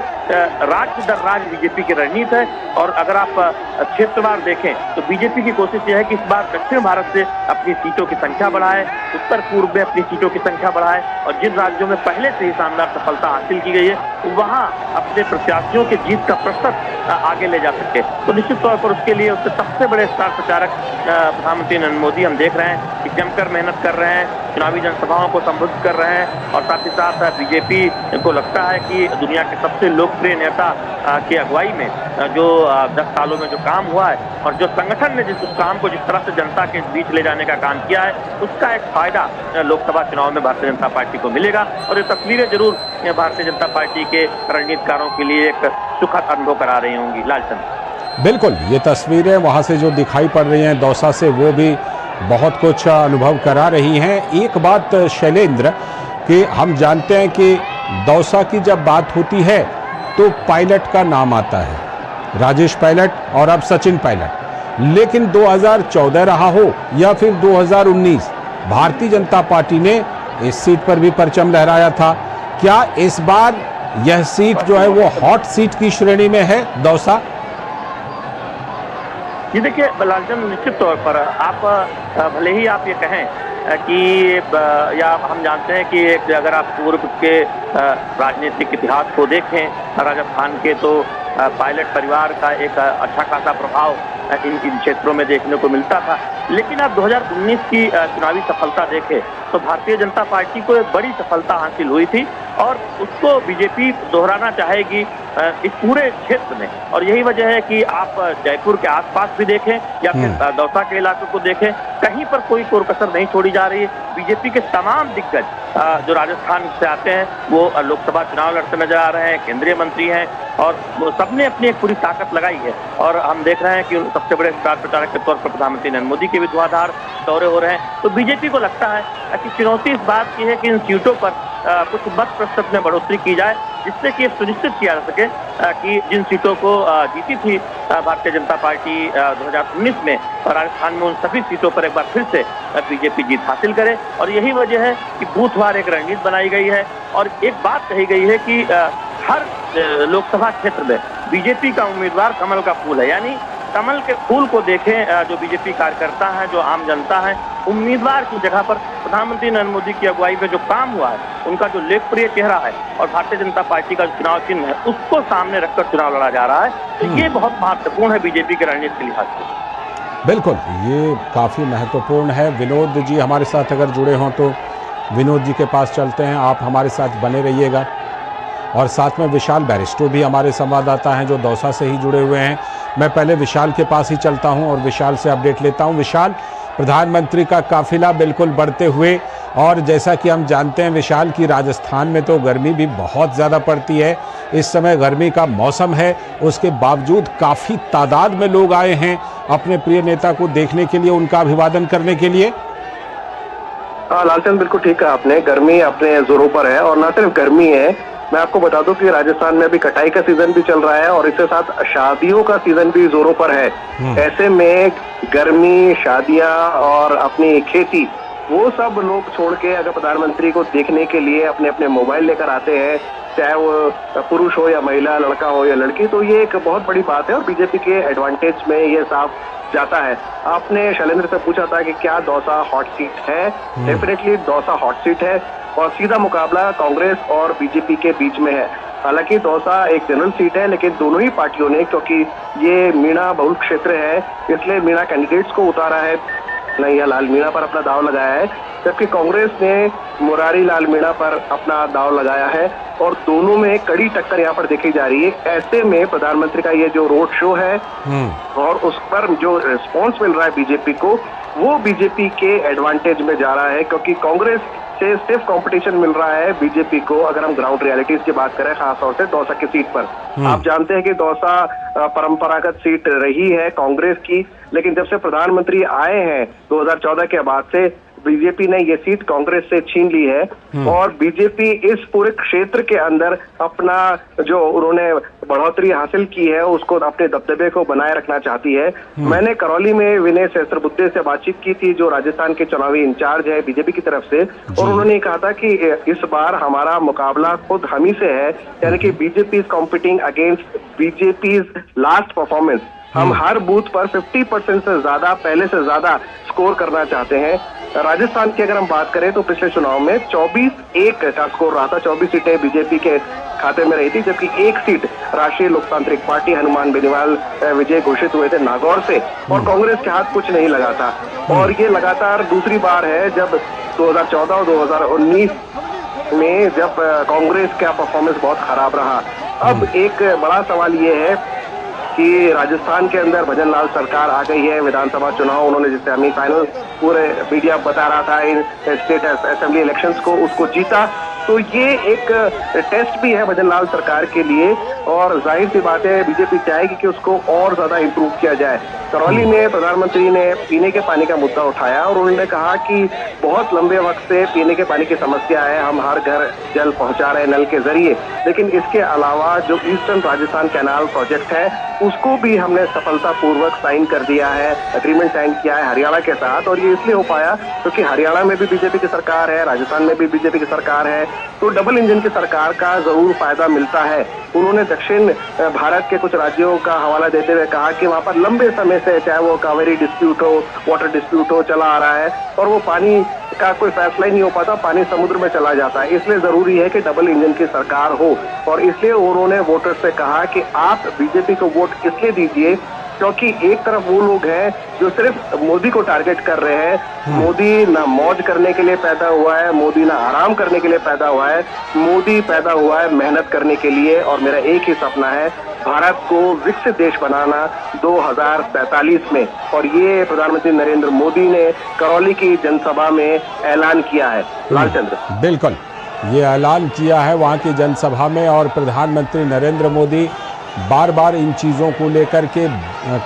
राज्य दर राज्य बीजेपी की रणनीति है, और अगर आप क्षेत्रवार देखें तो बीजेपी की कोशिश यह है कि इस बार दक्षिण भारत से अपनी सीटों की संख्या बढ़ाए, उत्तर पूर्व में अपनी सीटों की संख्या बढ़ाए, और जिन राज्यों में पहले से ही शानदार सफलता हासिल की गई है वहां अपने प्रत्याशियों के जीत का प्रतिशत आगे ले जा सके। तो निश्चित तौर पर उसके लिए उससे सबसे बड़े स्टार प्रचारक प्रधानमंत्री नरेंद्र मोदी हम देख रहे हैं कि जमकर मेहनत कर रहे हैं, चुनावी जनसभाओं को संबोधित कर रहे हैं, और साथ ही साथ बीजेपी को लगता है कि दुनिया के सबसे लोकप्रिय नेता की अगुवाई में जो 10 सालों में जो काम हुआ है और जो संगठन ने उस काम को जिस तरह से जनता के बीच ले जाने का काम किया है, उसका एक फायदा लोकसभा चुनाव में भारतीय जनता पार्टी को मिलेगा। और ये तस्वीरें जरूर भारतीय जनता पार्टी के रणनीतिकारों के लिए एक सुखद अनुभव करा रही होंगी। लालचंद, बिल्कुल, ये तस्वीरें वहां से जो दिखाई पड़ रही हैं दौसा से, वो भी बहुत कुछ अनुभव करा रही हैं। एक बात शैलेंद्र, कि हम जानते हैं कि दौसा की जब बात होती है तो पायलट का नाम आता है, राजेश पायलट और अब सचिन पायलट, लेकिन 2014 रहा हो या फिर 2019, भारतीय जनता पार्टी ने इस सीट पर भी परचम लहराया था। क्या इस बार यह सीट जो है वो हॉट सीट की श्रेणी में है दौसा? ये देखिए लालचंद, निश्चित तौर पर आप भले ही आप ये कहें कि या हम जानते हैं कि अगर आप पूर्व के राजनीतिक इतिहास को देखें राजस्थान के, तो पायलट परिवार का एक अच्छा खासा प्रभाव इन क्षेत्रों में देखने को मिलता था। लेकिन आप 2019 की चुनावी सफलता देखें तो भारतीय जनता पार्टी को एक बड़ी सफलता हासिल हुई थी, और उसको बीजेपी दोहराना चाहेगी इस पूरे क्षेत्र में। और यही वजह है कि आप जयपुर के आसपास भी देखें या फिर दौसा के इलाके को देखें, कहीं पर कोई कोरकसर नहीं छोड़ी जा रही है। बीजेपी के तमाम दिग्गज जो राजस्थान से आते हैं वो लोकसभा चुनाव लड़ते नजर आ रहे हैं, केंद्रीय मंत्री हैं, और वो सबने अपनी एक पूरी ताकत लगाई है। और हम देख रहे हैं कि सबसे बड़े स्टार प्रचारक के तौर पर प्रधानमंत्री नरेंद्र मोदी के भी धुआंधार दौरे हो रहे हैं। तो बीजेपी को लगता है कि चुनौती इस बात की है कि इन सीटों पर कुछ मत प्रतिशत में बढ़ोतरी की जाए, जिससे कि सुनिश्चित किया जा सके कि जिन सीटों को जीती थी भारतीय जनता पार्टी 2019 में, और राजस्थान में उन सभी सीटों पर एक बार फिर से बीजेपी जीत हासिल करे। और यही वजह है कि बूथवार एक रणनीति बनाई गई है, और एक बात कही गई है कि हर लोकसभा क्षेत्र में बीजेपी का उम्मीदवार कमल का फूल है, यानी कमल के फूल को देखें जो बीजेपी कार्यकर्ता है, जो आम जनता है, उम्मीदवार की जगह पर प्रधानमंत्री नरेंद्र मोदी की अगुवाई में जो काम हुआ है, उनका जो लोकप्रिय चेहरा है और भारतीय जनता पार्टी का जो चुनाव चिन्ह है, उसको सामने रखकर चुनाव लड़ा जा रहा है। तो ये बहुत महत्वपूर्ण है बीजेपी के रणनीति के लिहाज से। बिल्कुल, ये काफ़ी महत्वपूर्ण है। विनोद जी हमारे साथ अगर जुड़े हों तो विनोद जी के पास चलते हैं, आप हमारे साथ बने रहिएगा। और साथ में विशाल बैरिस्टो भी हमारे संवाददाता हैं जो दौसा से ही जुड़े हुए हैं। मैं पहले विशाल के पास ही चलता हूं और विशाल से अपडेट लेता हूं। विशाल, प्रधानमंत्री का काफिला बिल्कुल बढ़ते हुए, और जैसा कि हम जानते हैं विशाल की राजस्थान में तो गर्मी भी बहुत ज़्यादा पड़ती है, इस समय गर्मी का मौसम है, उसके बावजूद काफ़ी तादाद में लोग आए हैं अपने प्रिय नेता को देखने के लिए, उनका अभिवादन करने के लिए। लालचंद, बिल्कुल ठीक कहा आपने, गर्मी अपने जोरों पर है, और न सिर्फ गर्मी है, मैं आपको बता दूं कि राजस्थान में अभी कटाई का सीजन भी चल रहा है और इसके साथ शादियों का सीजन भी जोरों पर है। ऐसे में गर्मी, शादियां और अपनी खेती, वो सब लोग छोड़ के अगर प्रधानमंत्री को देखने के लिए अपने अपने मोबाइल लेकर आते हैं, चाहे वो पुरुष हो या महिला, लड़का हो या लड़की, तो ये एक बहुत बड़ी बात है और बीजेपी के एडवांटेज में ये साफ जाता है। आपने शैलेंद्र से पूछा था कि क्या दौसा हॉट सीट है? डेफिनेटली दौसा हॉट सीट है और सीधा मुकाबला कांग्रेस और बीजेपी के बीच में है। हालांकि दौसा एक जनरल सीट है, लेकिन दोनों ही पार्टियों ने, क्योंकि ये मीणा बहुल क्षेत्र है, इसलिए मीणा कैंडिडेट्स को उतारा है, कन्हैया लाल मीणा पर अपना दाव लगाया है, जबकि कांग्रेस ने मुरारी लाल मीणा पर अपना दाव लगाया है और दोनों में कड़ी टक्कर यहाँ पर देखी जा रही है। ऐसे में प्रधानमंत्री का ये जो रोड शो है और उस पर जो रिस्पॉन्स मिल रहा है बीजेपी को, वो बीजेपी के एडवांटेज में जा रहा है, क्योंकि कांग्रेस से स्टिफ कंपटीशन मिल रहा है बीजेपी को। अगर हम ग्राउंड रियलिटीज की बात करें, खासतौर से दौसा की सीट पर, आप जानते हैं कि दौसा परंपरागत सीट रही है कांग्रेस की, लेकिन जब से प्रधानमंत्री आए हैं 2014 के बाद से बीजेपी ने ये सीट कांग्रेस से छीन ली है और बीजेपी इस पूरे क्षेत्र के अंदर अपना जो उन्होंने बढ़ोतरी हासिल की है उसको, अपने दबदबे को बनाए रखना चाहती है। मैंने करौली में विनय सहस्त्रबुद्धे से बातचीत की थी, जो राजस्थान के चुनावी इंचार्ज है बीजेपी की तरफ से, और उन्होंने कहा था कि इस बार हमारा मुकाबला खुद हम ही से है, यानी कि BJP is competing against BJP last performance. हम हर बूथ पर 50% से ज्यादा, पहले से ज्यादा स्कोर करना चाहते हैं। राजस्थान की अगर हम बात करें तो पिछले चुनाव में 24-1 का स्कोर रहा था, 24 सीटें बीजेपी के खाते में रही थी, जबकि एक सीट राष्ट्रीय लोकतांत्रिक पार्टी हनुमान बेनीवाल विजय घोषित हुए थे नागौर से, और कांग्रेस के हाथ कुछ नहीं लगा था। और ये लगातार दूसरी बार है जब 2014 और 2019 में जब कांग्रेस का परफॉर्मेंस बहुत खराब रहा। अब एक बड़ा सवाल ये है कि राजस्थान के अंदर भजन लाल सरकार आ गई है, विधानसभा चुनाव उन्होंने, जिससे सेमीफाइनल पूरे मीडिया बता रहा था इन स्टेट असेंबली इलेक्शंस को, उसको जीता। तो ये एक टेस्ट भी है भजन लाल सरकार के लिए, और जाहिर सी बात है बीजेपी चाहेगी कि उसको और ज्यादा इंप्रूव किया जाए। करौली में प्रधानमंत्री ने पीने के पानी का मुद्दा उठाया और उन्होंने कहा कि बहुत लंबे वक्त से पीने के पानी की समस्या है, हम हर घर जल पहुंचा रहे हैं नल के जरिए, लेकिन इसके अलावा जो ईस्टर्न राजस्थान कैनाल प्रोजेक्ट है उसको भी हमने सफलतापूर्वक साइन कर दिया है, एग्रीमेंट साइन किया है हरियाणा के साथ। और ये इसलिए हो पाया क्योंकि हरियाणा में भी बीजेपी की सरकार है, राजस्थान में भी बीजेपी की सरकार है, तो डबल इंजन की सरकार का जरूर फायदा मिलता है। उन्होंने दक्षिण भारत के कुछ राज्यों का हवाला देते हुए कहा कि वहां पर लंबे समय से, चाहे वो कावेरी डिस्प्यूट हो, वाटर डिस्प्यूट हो, चला आ रहा है और वो पानी का कोई फैसला ही नहीं हो पाता, पानी समुद्र में चला जाता है। इसलिए जरूरी है कि डबल इंजन की सरकार हो, और इसलिए उन्होंने वोटर्स से कहा कि आप बीजेपी को वोट इसलिए दीजिए क्योंकि एक तरफ वो लोग हैं जो सिर्फ मोदी को टारगेट कर रहे हैं। मोदी ना मौज करने के लिए पैदा हुआ है, मोदी ना आराम करने के लिए पैदा हुआ है, मोदी पैदा हुआ है मेहनत करने के लिए। और मेरा एक ही सपना है, भारत को विकसित देश बनाना 2047 में, और ये प्रधानमंत्री नरेंद्र मोदी ने करौली की जनसभा में ऐलान किया है। लालचंद्र, बिल्कुल ये ऐलान किया है वहाँ की जनसभा में, और प्रधानमंत्री नरेंद्र मोदी बार बार इन चीज़ों को लेकर के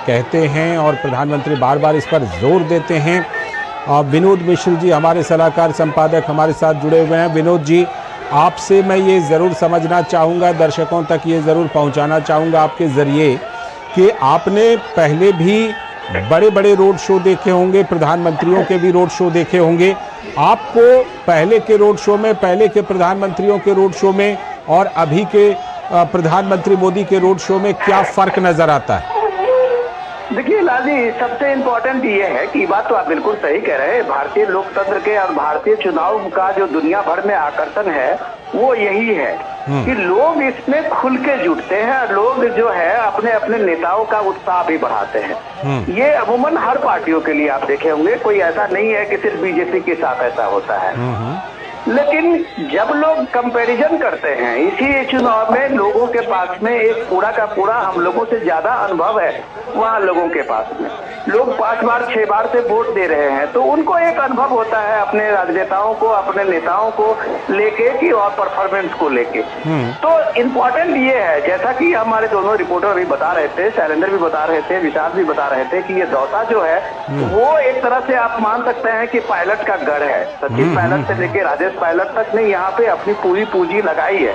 कहते हैं और प्रधानमंत्री बार बार इस पर जोर देते हैं। विनोद मिश्र जी हमारे सलाहकार संपादक हमारे साथ जुड़े हुए हैं। विनोद जी, आपसे मैं ये ज़रूर समझना चाहूँगा, दर्शकों तक ये ज़रूर पहुँचाना चाहूँगा आपके ज़रिए कि आपने पहले भी बड़े बड़े रोड शो देखे होंगे, प्रधानमंत्रियों के भी रोड शो देखे होंगे। आपको पहले के रोड शो में, पहले के प्रधानमंत्रियों के रोड शो में और अभी के प्रधानमंत्री मोदी के रोड शो में क्या फर्क नजर आता है? देखिए लाल जी, सबसे इम्पोर्टेंट ये है कि बात तो आप बिल्कुल सही कह रहे हैं, भारतीय लोकतंत्र के और भारतीय चुनाव का जो दुनिया भर में आकर्षण है वो यही है कि लोग इसमें खुल के जुटते हैं, लोग जो है अपने अपने नेताओं का उत्साह भी बढ़ाते हैं। ये अमूमन हर पार्टियों के लिए आप देखे होंगे, कोई ऐसा नहीं है कि सिर्फ बीजेपी के साथ ऐसा होता है। लेकिन जब लोग कंपैरिजन करते हैं, इसी चुनाव में लोगों के पास में एक पूरा का पूरा हम लोगों से ज्यादा अनुभव है वहाँ लोगों के पास में। लोग 5 बार 6 बार से वोट दे रहे हैं, तो उनको एक अनुभव होता है अपने राजनेताओं को, अपने नेताओं को लेके कि और परफॉर्मेंस को लेके। तो इम्पोर्टेंट ये है, जैसा कि हमारे दोनों रिपोर्टर भी बता रहे थे, शैलेंद्र भी बता रहे थे, विशाल भी बता रहे थे कि ये दौसा जो है वो एक तरह से आप मान सकते हैं कि पायलट का गढ़ है। सचिन पायलट से लेके राजेश पायलट तक ने यहाँ पे अपनी पूरी पूंजी लगाई है।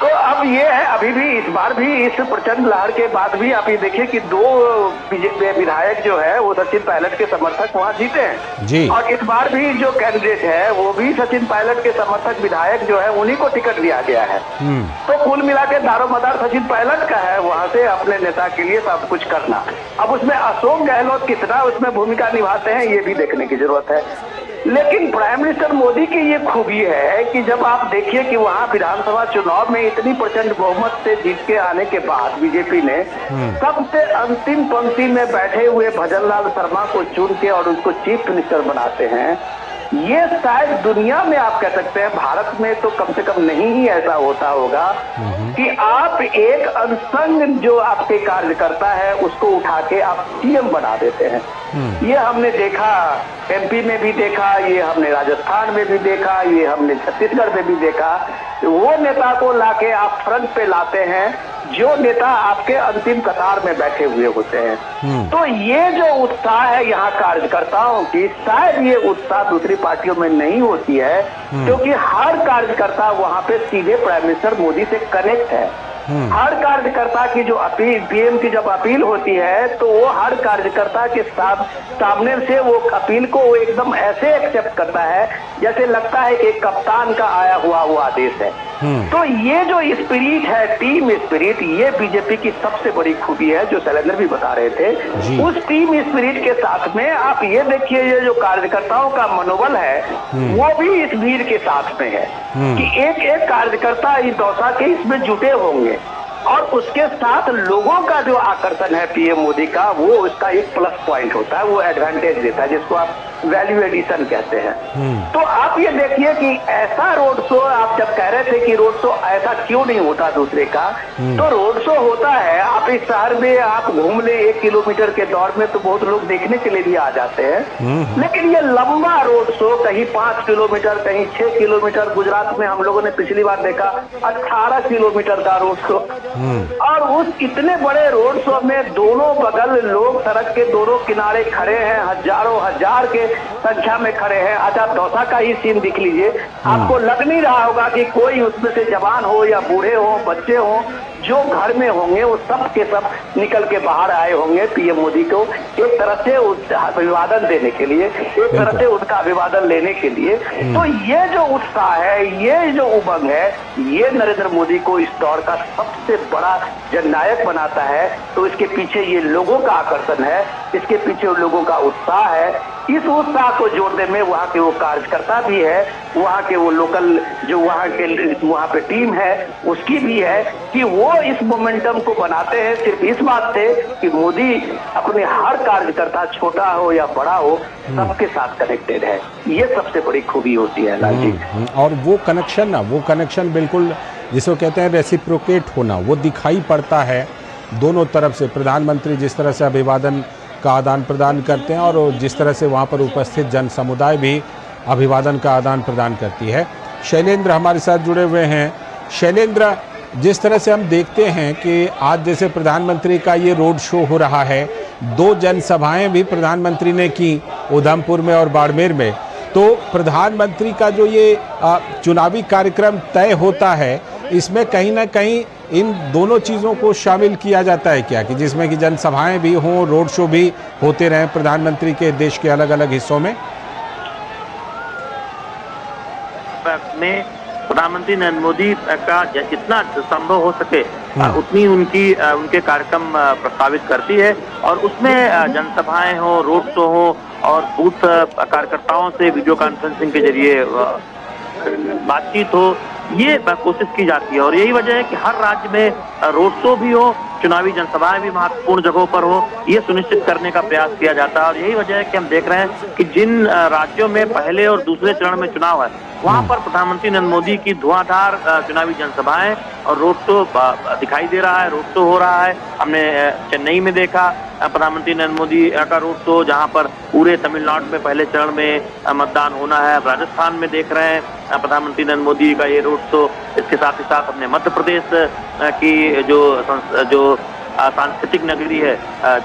तो अब ये है, अभी भी इस बार भी इस प्रचंड लहर के बाद भी आप ये देखिए कि 2 बीजेपी विधायक जो है वो सचिन पायलट के समर्थक वहाँ जीते हैं जी। और इस बार भी जो कैंडिडेट है वो भी सचिन पायलट के समर्थक विधायक जो है उन्हीं को टिकट दिया गया है। तो कुल मिला के दारोमदार सचिन पायलट का है वहाँ से अपने नेता के लिए सब कुछ करना। अब उसमें अशोक गहलोत कितना उसमें भूमिका निभाते हैं ये भी देखने की जरूरत है। लेकिन प्राइम मिनिस्टर मोदी की ये खूबी है कि जब आप देखिए कि वहां विधानसभा चुनाव में इतनी प्रचंड बहुमत से जीत के आने के बाद बीजेपी ने सबसे अंतिम पंक्ति में बैठे हुए भजनलाल शर्मा को चुन के और उसको चीफ मिनिस्टर बनाते हैं। ये शायद दुनिया में आप कह सकते हैं, भारत में तो कम से कम नहीं ही ऐसा होता होगा कि आप एक अनसंग जो आपके कार्यकर्ता है उसको उठा के आप सीएम बना देते हैं। ये हमने देखा एमपी में भी देखा, ये हमने राजस्थान में भी देखा, ये हमने छत्तीसगढ़ में भी देखा। वो नेता को लाके आप फ्रंट पे लाते हैं जो नेता आपके अंतिम कतार में बैठे हुए होते हैं। तो ये जो उत्साह है यहाँ कार्यकर्ताओं की, शायद ये उत्साह दूसरी पार्टियों में नहीं होती है, क्योंकि हर कार्यकर्ता वहाँ पे सीधे प्राइम मिनिस्टर मोदी से कनेक्ट है। हर कार्यकर्ता की जो अपील, पीएम की जब अपील होती है तो वो हर कार्यकर्ता के साथ सामने से वो अपील को वो एकदम ऐसे एक्सेप्ट करता है जैसे लगता है कि कप्तान का आया हुआ वो आदेश है। तो ये जो स्पिरिट है, टीम स्पिरिट, ये बीजेपी की सबसे बड़ी खूबी है, जो शैलेंद्र भी बता रहे थे। उस टीम स्पिरिट के साथ में आप ये देखिए, ये जो कार्यकर्ताओं का मनोबल है वो भी इस भीड़ के साथ में है कि एक एक कार्यकर्ता इस दौसा के इसमें जुटे होंगे और उसके साथ लोगों का जो आकर्षण है पीएम मोदी का, वो उसका एक प्लस पॉइंट होता है, वो एडवांटेज देता है, जिसको आप वैल्यू एडिशन कहते हैं। तो आप ये देखिए कि ऐसा रोड शो, आप जब कह रहे थे कि रोड शो ऐसा क्यों नहीं होता दूसरे का, तो रोड शो होता है। आप इस शहर में आप घूम ले 1 किलोमीटर के दौर में तो बहुत लोग देखने के लिए भी आ जाते हैं, लेकिन ये लंबा रोड शो, कहीं 5 किलोमीटर, कहीं 6 किलोमीटर, गुजरात में हम लोगों ने पिछली बार देखा 18 किलोमीटर का रोड शो, और उस इतने बड़े रोड शो में दोनों बगल लोग सड़क के दोनों किनारे खड़े हैं, हजारों हजार के संख्या में खड़े हैं। अच्छा, दौसा का ही सीन दिख लीजिए, आपको लग नहीं रहा होगा कि कोई उसमें से जवान हो या बूढ़े हो, बच्चे हो, जो घर में होंगे वो सब के सब निकल के बाहर आए होंगे पीएम मोदी को एक तरह से अभिवादन देने के लिए, एक तरह से उनका अभिवादन लेने के लिए। तो ये जो उत्साह है, ये जो उमंग है, ये नरेंद्र मोदी को इस दौर का सबसे बड़ा जननायक बनाता है। तो इसके पीछे ये लोगों का आकर्षण है, इसके पीछे लोगों का उत्साह है। इस उत्साह को जोड़ने में वहाँ के वो कार्यकर्ता भी है, वहाँ के वो लोकल जो वहाँ पे टीम है उसकी भी है कि वो इस मोमेंटम को बनाते हैं सिर्फ इस बात से कि मोदी अपने हर कार्यकर्ता, छोटा हो या बड़ा हो, सबके साथ कनेक्टेड है। ये सबसे बड़ी खूबी होती है लाल जी। और वो कनेक्शन ना, वो कनेक्शन बिल्कुल जिसको कहते हैं रेसिप्रोकेट होना, वो दिखाई पड़ता है दोनों तरफ से। प्रधानमंत्री जिस तरह से अभिवादन का आदान प्रदान करते हैं और जिस तरह से वहाँ पर उपस्थित जन समुदाय भी अभिवादन का आदान प्रदान करती है। शैलेंद्र हमारे साथ जुड़े हुए हैं। शैलेंद्र, जिस तरह से हम देखते हैं कि आज जैसे प्रधानमंत्री का ये रोड शो हो रहा है, 2 जनसभाएं भी प्रधानमंत्री ने की उधमपुर में और बाड़मेर में, तो प्रधानमंत्री का जो ये चुनावी कार्यक्रम तय होता है, इसमें कहीं ना कहीं इन दोनों चीज़ों को शामिल किया जाता है क्या, कि जिसमें कि जनसभाएं भी हों, रोड शो भी होते रहें प्रधानमंत्री के देश के अलग अलग हिस्सों में? प्रधानमंत्री नरेंद्र मोदी का जितना संभव हो सके उतनी उनके कार्यक्रम प्रस्तावित करती है, और उसमें जनसभाएं हो, रोड शो हो और बूथ कार्यकर्ताओं से वीडियो कॉन्फ्रेंसिंग के जरिए बातचीत हो, ये कोशिश की जाती है। और यही वजह है कि हर राज्य में रोड शो भी हो, चुनावी जनसभाएं भी महत्वपूर्ण जगहों पर हो, ये सुनिश्चित करने का प्रयास किया जाता है। और यही वजह है कि हम देख रहे हैं कि जिन राज्यों में पहले और दूसरे चरण में चुनाव है, वहां पर प्रधानमंत्री नरेंद्र मोदी की धुआंधार चुनावी जनसभाएं और रोड शो दिखाई दे रहा है, रोड शो हो रहा है। हमने चेन्नई में देखा प्रधानमंत्री नरेंद्र मोदी का रोड शो, जहां पर पूरे तमिलनाडु में पहले चरण में मतदान होना है। राजस्थान में देख रहे हैं प्रधानमंत्री नरेंद्र मोदी का ये रोड शो। इसके साथ ही साथ हमने मध्य प्रदेश की जो सांस्कृतिक नगरी है,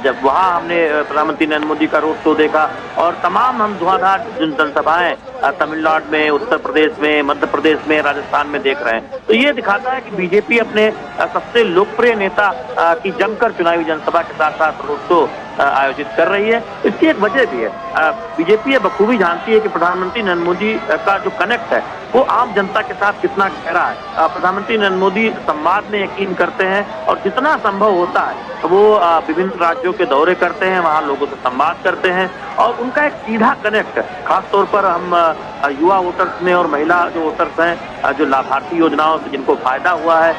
जब वहाँ हमने प्रधानमंत्री नरेंद्र मोदी का रोड शो देखा, और तमाम हम धुआंधार जनसभाएं तमिलनाडु में, उत्तर प्रदेश में, मध्य प्रदेश में, राजस्थान में देख रहे हैं। तो ये दिखाता है कि बीजेपी अपने सबसे लोकप्रिय नेता की जमकर चुनावी जनसभा के साथ साथ रोड शो आयोजित कर रही है। इसकी एक वजह भी है, बीजेपी ये बखूबी जानती है कि प्रधानमंत्री नरेंद्र मोदी का जो कनेक्ट है वो आम जनता के साथ कितना गहरा है। प्रधानमंत्री नरेंद्र मोदी संवाद में यकीन करते हैं और जितना संभव होता है वो विभिन्न राज्यों के दौरे करते हैं, वहाँ लोगों से संवाद करते हैं और उनका एक सीधा कनेक्ट, खासतौर पर हम युवा वोटर्स में और महिला जो वोटर्स हैं, जो लाभार्थी योजनाओं से जिनको फायदा हुआ है,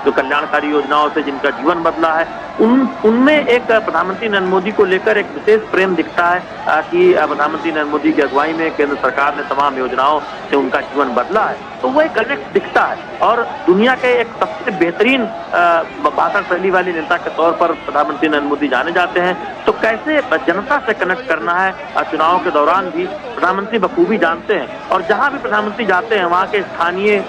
जो कल्याणकारी योजनाओं से जिनका जीवन बदला है, उनमें एक प्रधानमंत्री नरेंद्र मोदी को लेकर एक विशेष प्रेम दिखता है कि प्रधानमंत्री नरेंद्र मोदी की अगुवाई में केंद्र सरकार ने तमाम योजनाओं से उनका जीवन बदला है। तो वो एक कनेक्ट दिखता है और दुनिया के एक सबसे बेहतरीन भाषण शैली वाले नेता के तौर पर प्रधानमंत्री नरेंद्र मोदी जाने जाते हैं। तो कैसे जनता से कनेक्ट करना है चुनाव के दौरान भी प्रधानमंत्री बखूबी जानते हैं और जहां भी प्रधानमंत्री जाते हैं वहां के स्थानीय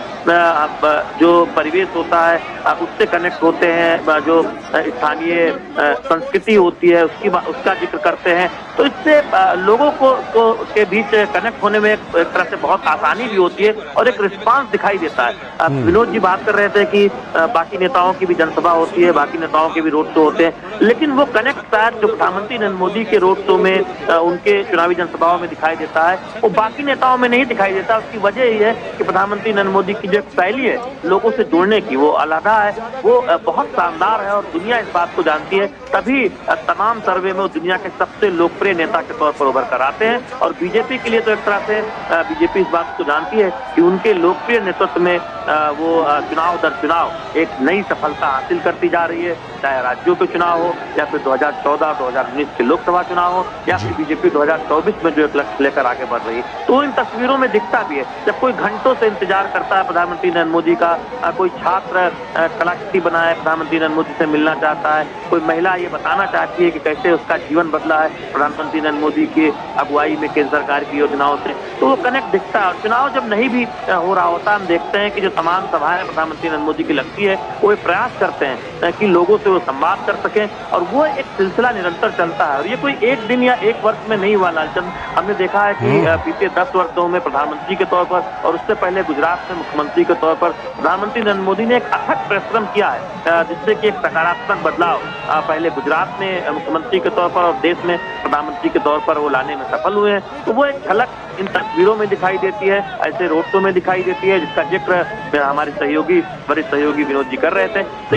जो परिवेश होता है उससे कनेक्ट होते हैं, जो स्थानीय संस्कृति होती है उसका जिक्र करते हैं। तो इससे लोगों को के बीच कनेक्ट होने में एक तरह से बहुत आसानी भी होती है और एक रिस्पांस दिखाई देता है। विनोद जी बात कर रहे थे कि बाकी नेताओं की भी जनसभा होती है, बाकी नेताओं के भी रोड शो होते हैं, लेकिन वो कनेक्ट शायद जो प्रधानमंत्री नरेंद्र मोदी के रोड शो में उनके चुनावी जनसभाओं में दिखाई देता है वो बाकी नेताओं में नहीं दिखाई देता। उसकी वजह यही है कि प्रधानमंत्री नरेंद्र मोदी की जो शैली है लोगों से जुड़ने की वो अलग है, वो बहुत शानदार है और दुनिया इस बात को जानती है। तभी तमाम सर्वे में वो दुनिया के सबसे लोकप्रिय नेता के तौर पर उभर कर आते हैं और बीजेपी के लिए तो एक तरह से बीजेपी इस बात को जानती है कि उनके लोकप्रिय नेतृत्व में वो चुनाव दर चुनाव एक नई सफलता हासिल करती जा रही है, चाहे राज्यों के चुनाव हो या फिर 2014-2019 के लोकसभा चुनाव हो या फिर बीजेपी 2024 में जो एक लक्ष्य लेकर आगे बढ़ रही है। तो इन तस्वीरों में दिखता भी है जब कोई घंटों से इंतजार करता है प्रधानमंत्री नरेंद्र मोदी का, कोई छात्र कलाकृति बनाए प्रधानमंत्री नरेंद्र मोदी से मिलना चाहता है, कोई महिला ये बताना चाहती है कि कैसे उसका जीवन बदला है प्रधानमंत्री नरेंद्र मोदी की अगुवाई में केंद्र सरकार की योजनाओं से, तो वो कनेक्ट दिखता है। और चुनाव जब नहीं भी हो रहा होता हम देखते हैं कि जो तमाम सभाएं प्रधानमंत्री नरेंद्र मोदी की लगती है वो एक प्रयास करते हैं कि लोगों से वो संवाद कर सकें और वो एक सिलसिला निरंतर चलता है। और ये कोई एक दिन या एक वर्ष में नहीं हुआ लालचंद, हमने देखा है कि बीते 10 वर्षों में प्रधानमंत्री के तौर पर और उससे पहले गुजरात में मुख्यमंत्री के तौर पर प्रधानमंत्री नरेंद्र मोदी ने एक अथक परिश्रम किया है जिससे कि एक सकारात्मक बदलाव पहले गुजरात में मुख्यमंत्री के तौर पर और देश में प्रधानमंत्री के तौर पर वो लाने में सफल हुए हैं। तो वो एक झलक इन तस्वीरों में दिखाई देती है, ऐसे रोड शो में दिखाई देती है जिसका जिक्र हमारे सहयोगी वरिष्ठ सहयोगी विनोद जी कर रहे थे। तो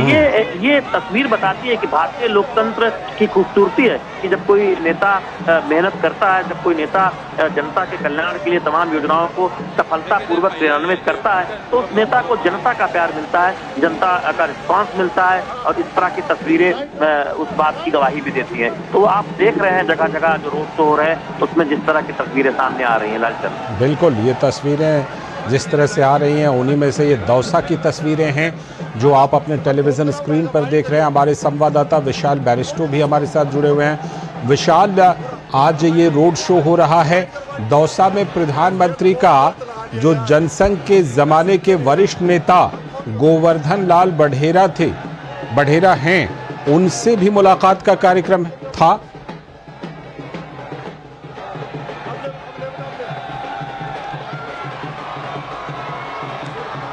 ये तस्वीर बताती है कि भारतीय लोकतंत्र की खूबसूरती है कि जब कोई नेता मेहनत करता है, जब कोई नेता जनता के कल्याण के लिए तमाम योजनाओं को सफलतापूर्वक क्रियान्वित करता है तो उस नेता को जनता का प्यार मिलता है, जनता का रिस्पांस मिलता है और इस तरह की तस्वीरें उस बात की गवाही भी देती हैं। तो आप देख रहे हैं जगह जगह जो रोड शो हो रहे हैं उसमें जिस तरह की तस्वीरें सामने आ रही हैं लालचंद। बिल्कुल, ये तस्वीरें जिस तरह से आ रही हैं उन्हीं में से ये दौसा की तस्वीरें हैं जो आप अपने टेलीविज़न स्क्रीन पर देख रहे हैं। हमारे संवाददाता विशाल बैरिस्टो भी हमारे साथ जुड़े हुए हैं। विशाल, आज ये रोड शो हो रहा है दौसा में, प्रधानमंत्री का जो जनसंघ के ज़माने के वरिष्ठ नेता गोवर्धन लाल बढ़ेरा हैं उनसे भी मुलाकात का कार्यक्रम था।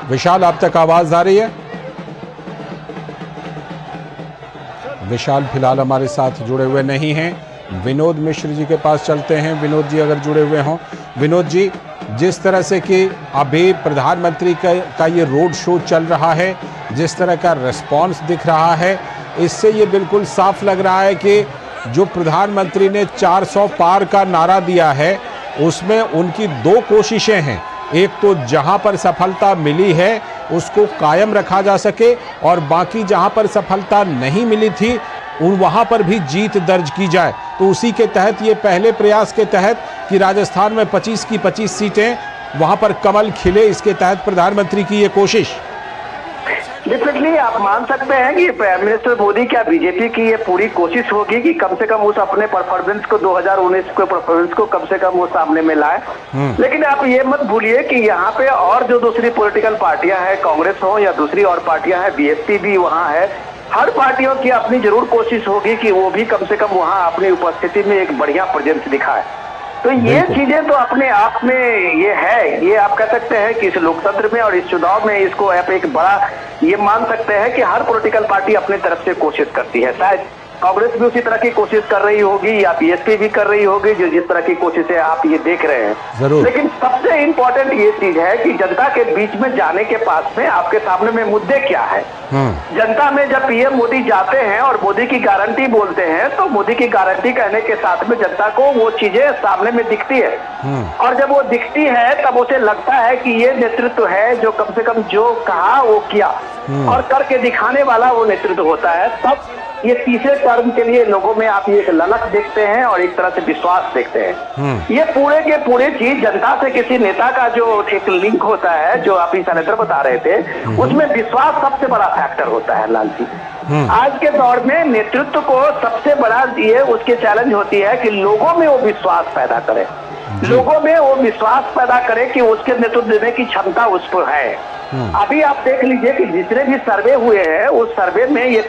विशाल, आप तक आवाज आ रही है? विशाल फिलहाल हमारे साथ जुड़े हुए नहीं हैं। विनोद मिश्र जी के पास चलते हैं। विनोद जी अगर जुड़े हुए हों। विनोद जी, जिस तरह से कि अभी प्रधानमंत्री का ये रोड शो चल रहा है, जिस तरह का रिस्पांस दिख रहा है, इससे ये बिल्कुल साफ लग रहा है कि जो प्रधानमंत्री ने 400 पार का नारा दिया है उसमें उनकी 2 कोशिशें हैं। एक तो जहां पर सफलता मिली है उसको कायम रखा जा सके और बाकी जहां पर सफलता नहीं मिली थी वहां पर भी जीत दर्ज की जाए। तो उसी के तहत ये पहले प्रयास के तहत कि राजस्थान में 25 की 25 सीटें वहां पर कमल खिले, इसके तहत प्रधानमंत्री की ये कोशिश। डेफिनेटली आप मान सकते हैं कि प्राइम मिनिस्टर मोदी क्या बीजेपी की ये पूरी कोशिश होगी कि कम से कम उस अपने परफॉर्मेंस को 2019 के परफॉर्मेंस को कम से कम वो सामने में लाए। लेकिन आप ये मत भूलिए कि यहाँ पे और जो दूसरी पॉलिटिकल पार्टियां हैं, कांग्रेस हो या दूसरी और पार्टियां हैं, बीएसपी भी वहाँ है, हर पार्टियों की अपनी जरूर कोशिश होगी कि वो भी कम से कम वहाँ अपनी उपस्थिति में एक बढ़िया प्रेजेंस दिखाए। तो ये चीजें तो अपने आप में ये है, ये आप कह सकते हैं कि इस लोकतंत्र में और इस चुनाव में इसको आप एक बड़ा ये मान सकते हैं कि हर पॉलिटिकल पार्टी अपने तरफ से कोशिश करती है। शायद कांग्रेस भी उसी तरह की कोशिश कर रही होगी या बीएसपी भी कर रही होगी, जो जिस तरह की कोशिशें आप ये देख रहे हैं। जरूर। लेकिन सबसे इम्पोर्टेंट ये चीज है कि जनता के बीच में जाने के पास में आपके सामने में मुद्दे क्या है। जनता में जब पीएम मोदी जाते हैं और मोदी की गारंटी बोलते हैं, तो मोदी की गारंटी कहने के साथ में जनता को वो चीजें सामने में दिखती है, और जब वो दिखती है तब उसे लगता है कि ये नेतृत्व है जो कम से कम जो कहा वो किया और करके दिखाने वाला वो नेतृत्व होता है। तब ये तीसरे टर्म के लिए लोगों में आप ये एक ललक देखते हैं और एक तरह से विश्वास देखते हैं। ये पूरे के पूरे चीज जनता से किसी नेता का जो एक लिंक होता है, जो आप सेनेटर बता रहे थे, उसमें विश्वास सबसे बड़ा फैक्टर होता है लाल जी। आज के दौर में नेतृत्व को सबसे बड़ा ये उसके चैलेंज होती है कि लोगों में वो विश्वास पैदा करे, लोगों में वो विश्वास पैदा करे कि उसके नेतृत्व देने की क्षमता उस पर है। अभी आप देख लीजिए कि जितने भी सर्वे हुए हैं उस सर्वे में ये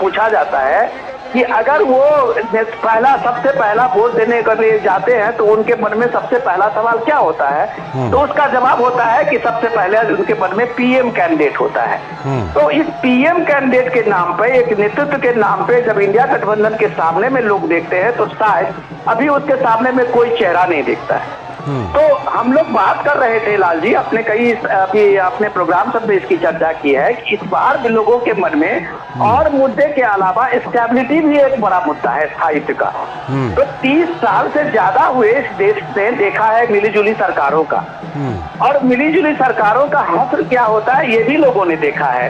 पूछा जाता है कि अगर वो सबसे पहला वोट देने के लिए जाते हैं तो उनके मन में सबसे पहला सवाल क्या होता है, तो उसका जवाब होता है कि सबसे पहले उनके मन में पीएम कैंडिडेट होता है। तो इस पीएम कैंडिडेट के नाम पे, एक नेतृत्व के नाम पे जब इंडिया गठबंधन के सामने में लोग देखते हैं तो शायद अभी उसके सामने में कोई चेहरा नहीं दिखता है। तो हम लोग बात कर रहे थे लाल जी, अभी अपने प्रोग्राम सब में इसकी चर्चा की है कि इस बार भी लोगों के मन में और मुद्दे के अलावा स्टेबिलिटी भी एक बड़ा मुद्दा है, स्थायित्व का। तो 30 साल से ज्यादा हुए इस देश ने देखा है मिलीजुली सरकारों का, और मिलीजुली सरकारों का हश्र क्या होता है ये भी लोगों ने देखा है।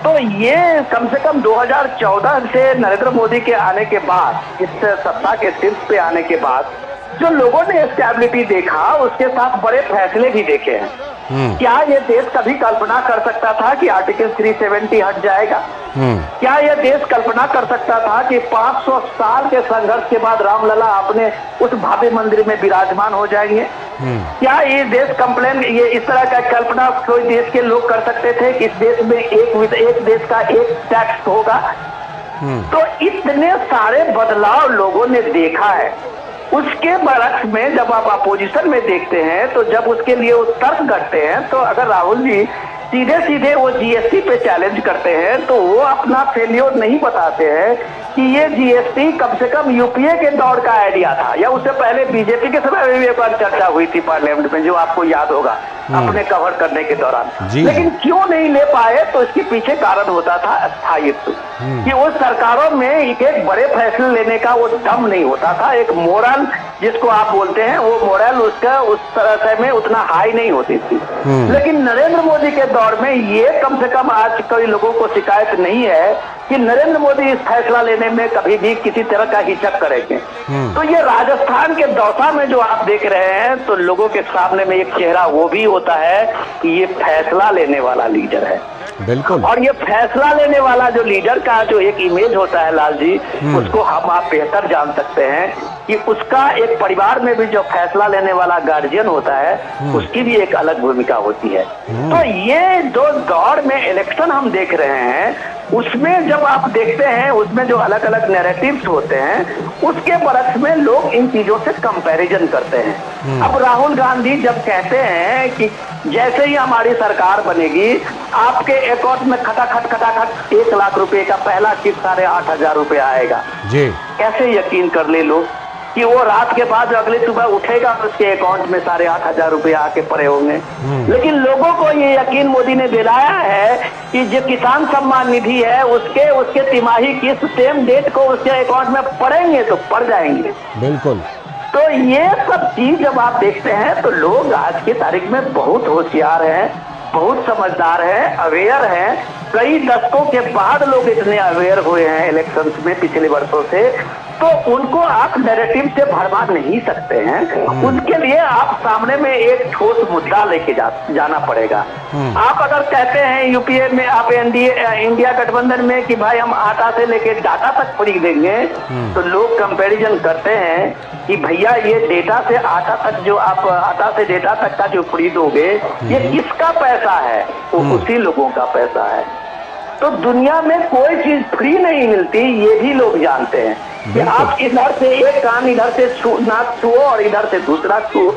तो ये कम से कम 2014 से नरेंद्र मोदी के आने के बाद, इस सत्ता के शीर्ष पे आने के बाद जो लोगों ने स्टेबिलिटी देखा, उसके साथ बड़े फैसले भी देखे हैं। क्या ये देश कभी कल्पना कर सकता था कि आर्टिकल 370 हट जाएगा? क्या यह देश कल्पना कर सकता था कि 500 साल के संघर्ष के बाद रामलला अपने उस भव्य मंदिर में विराजमान हो जाएंगे? क्या ये देश ये इस तरह का कल्पना कोई देश के लोग कर सकते थे कि इस देश में एक देश का एक टैक्स होगा? तो इतने सारे बदलाव लोगों ने देखा है। उसके बरक्स में जब आप अपोजिशन में देखते हैं, तो जब उसके लिए वो तर्क करते हैं, तो अगर राहुल जी सीधे सीधे वो जीएसटी पे चैलेंज करते हैं तो वो अपना फेल्योर नहीं बताते हैं कि ये जीएसटी कम से कम यूपीए के दौर का आइडिया था, या उससे पहले बीजेपी के समय में भी एक बार चर्चा हुई थी पार्लियामेंट में, जो आपको याद होगा अपने कवर करने के दौरान। लेकिन क्यों नहीं ले पाए, तो इसके पीछे कारण होता था स्थायित्व, कि उस सरकारों में एक बड़े फैसले लेने का वो दम नहीं होता था, एक मोरल जिसको आप बोलते हैं, वो मोरल उसका उस तरह में उतना हाई नहीं होती थी। लेकिन नरेंद्र मोदी के दौर में ये कम से कम आज कई लोगों को शिकायत नहीं है कि नरेंद्र मोदी इस फैसला लेने में कभी भी किसी तरह का हिचक करेंगे। तो ये राजस्थान के दौसा में जो आप देख रहे हैं, तो लोगों के सामने में एक चेहरा वो भी होता है कि ये फैसला लेने वाला लीडर है। बिल्कुल। और ये फैसला लेने वाला जो लीडर का जो एक इमेज होता है लाल जी, उसको हम आप बेहतर जान सकते हैं कि उसका एक परिवार में भी जो फैसला लेने वाला गार्जियन होता है, उसकी भी एक अलग भूमिका होती है। तो ये जो दौर में इलेक्शन हम देख रहे हैं, उसमें जब आप देखते हैं उसमें जो अलग अलग नैरेटिव्स होते हैं, उसके बरक्स में लोग इन चीजों से कंपैरिजन करते हैं। अब राहुल गांधी जब कहते हैं कि जैसे ही हमारी सरकार बनेगी, आपके अकाउंट में खटाखट 1 लाख रुपए का पहला किस्त 8,500 रुपए आएगा जी, कैसे यकीन कर ले लोग कि वो रात के बाद अगले सुबह उठेगा उसके अकाउंट में 8,500 रुपए आके पड़े होंगे। लेकिन लोगों को ये यकीन मोदी ने दिलाया है कि जो किसान सम्मान निधि है, उसके तिमाही किस्त सेम डेट को उसके अकाउंट में पड़ेंगे तो पड़ जाएंगे। बिल्कुल। तो ये सब चीज जब आप देखते हैं तो लोग आज की तारीख में बहुत होशियार हैं, बहुत समझदार हैं, अवेयर हैं। कई दशकों के बाद लोग इतने अवेयर हुए हैं इलेक्शंस में पिछले वर्षों से, तो उनको आप नैरेटिव से भरवा नहीं सकते हैं। उनके लिए आप सामने में एक ठोस मुद्दा लेके जाना पड़ेगा। आप अगर कहते हैं यूपीए में, आप इंडिया गठबंधन में कि भाई हम आटा से लेके डाटा तक फ्री देंगे, तो लोग कंपैरिजन करते हैं कि भैया ये डेटा से आटा तक, जो आप आटा से डेटा तक का जो फ्री दोगे, ये किसका पैसा है? वो उसी लोगों का पैसा है। तो दुनिया में कोई चीज फ्री नहीं मिलती, ये भी लोग जानते हैं कि आप इधर से एक कान इधर से नाक छुओ और इधर से दूसरा छुओ।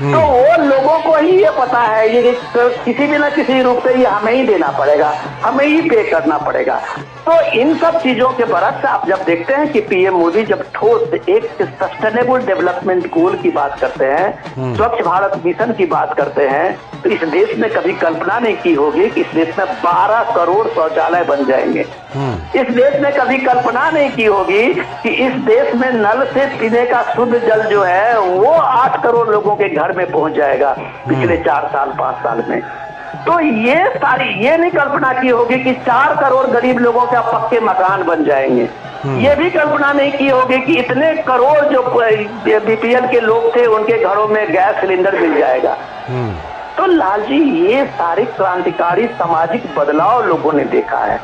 तो वो लोगों को ही ये पता है, ये किसी भी ना किसी रूप से ये हमें ही देना पड़ेगा, हमें ही पे करना पड़ेगा। तो इन सब चीजों के बरस आप जब देखते हैं कि पीएम मोदी जब ठोस एक सस्टेनेबल डेवलपमेंट गोल की बात करते हैं, स्वच्छ भारत मिशन की बात करते हैं, तो इस देश में कभी कल्पना नहीं की होगी कि इस देश में 12 करोड़ शौचालय बन जाएंगे। इस देश में कभी कल्पना नहीं की होगी कि इस देश में नल से पीने का शुद्ध जल जो है वो 8 करोड़ लोगों के घर में पहुंच जाएगा पिछले 4 साल 5 साल में। तो ये नहीं कल्पना की होगी कि 4 करोड़ गरीब लोगों के पक्के मकान बन जाएंगे। ये भी कल्पना नहीं की होगी कि इतने करोड़ जो बीपीएल के लोग थे उनके घरों में गैस सिलेंडर मिल जाएगा। तो लालजी ये सारे क्रांतिकारी सामाजिक बदलाव लोगों ने देखा है।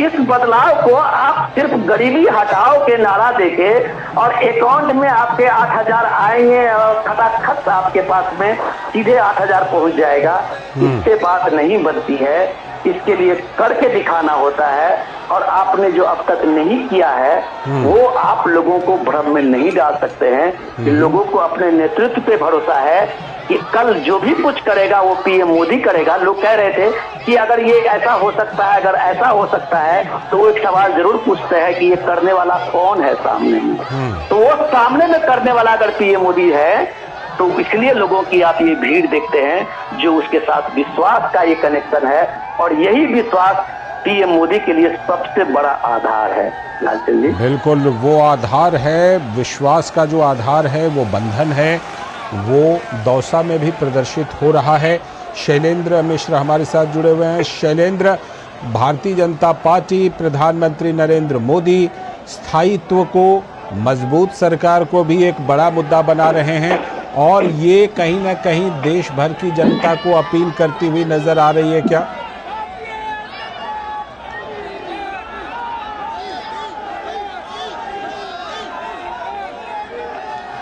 इस बदलाव को आप सिर्फ गरीबी हटाओ के नारा देके और अकाउंट में आपके 8,000 आएंगे और खटाखट आपके पास में सीधे 8,000 पहुंच जाएगा, इससे बात नहीं बनती है। इसके लिए करके दिखाना होता है और आपने जो अब तक नहीं किया है वो आप लोगों को भ्रम में नहीं डाल सकते हैं कि लोगों को अपने नेतृत्व पे भरोसा है कि कल जो भी कुछ करेगा वो पीएम मोदी करेगा। लोग कह रहे थे कि अगर ये ऐसा हो सकता है, अगर ऐसा हो सकता है, तो वो एक सवाल जरूर पूछते हैं कि ये करने वाला कौन है सामने में। तो वो सामने में करने वाला अगर पीएम मोदी है तो इसलिए लोगों की आप ये भीड़ देखते हैं जो उसके साथ विश्वास का ये कनेक्शन है और यही विश्वास पीएम मोदी के लिए सबसे बड़ा आधार है। लालचंद जी बिल्कुल वो आधार है, विश्वास का जो आधार है वो बंधन है, वो दौसा में भी प्रदर्शित हो रहा है। शैलेंद्र मिश्र हमारे साथ जुड़े हुए हैं। शैलेंद्र, भारतीय जनता पार्टी, प्रधानमंत्री नरेंद्र मोदी स्थायित्व को, मजबूत सरकार को भी एक बड़ा मुद्दा बना रहे हैं और ये कहीं ना कहीं देश भर की जनता को अपील करती हुई नजर आ रही है क्या?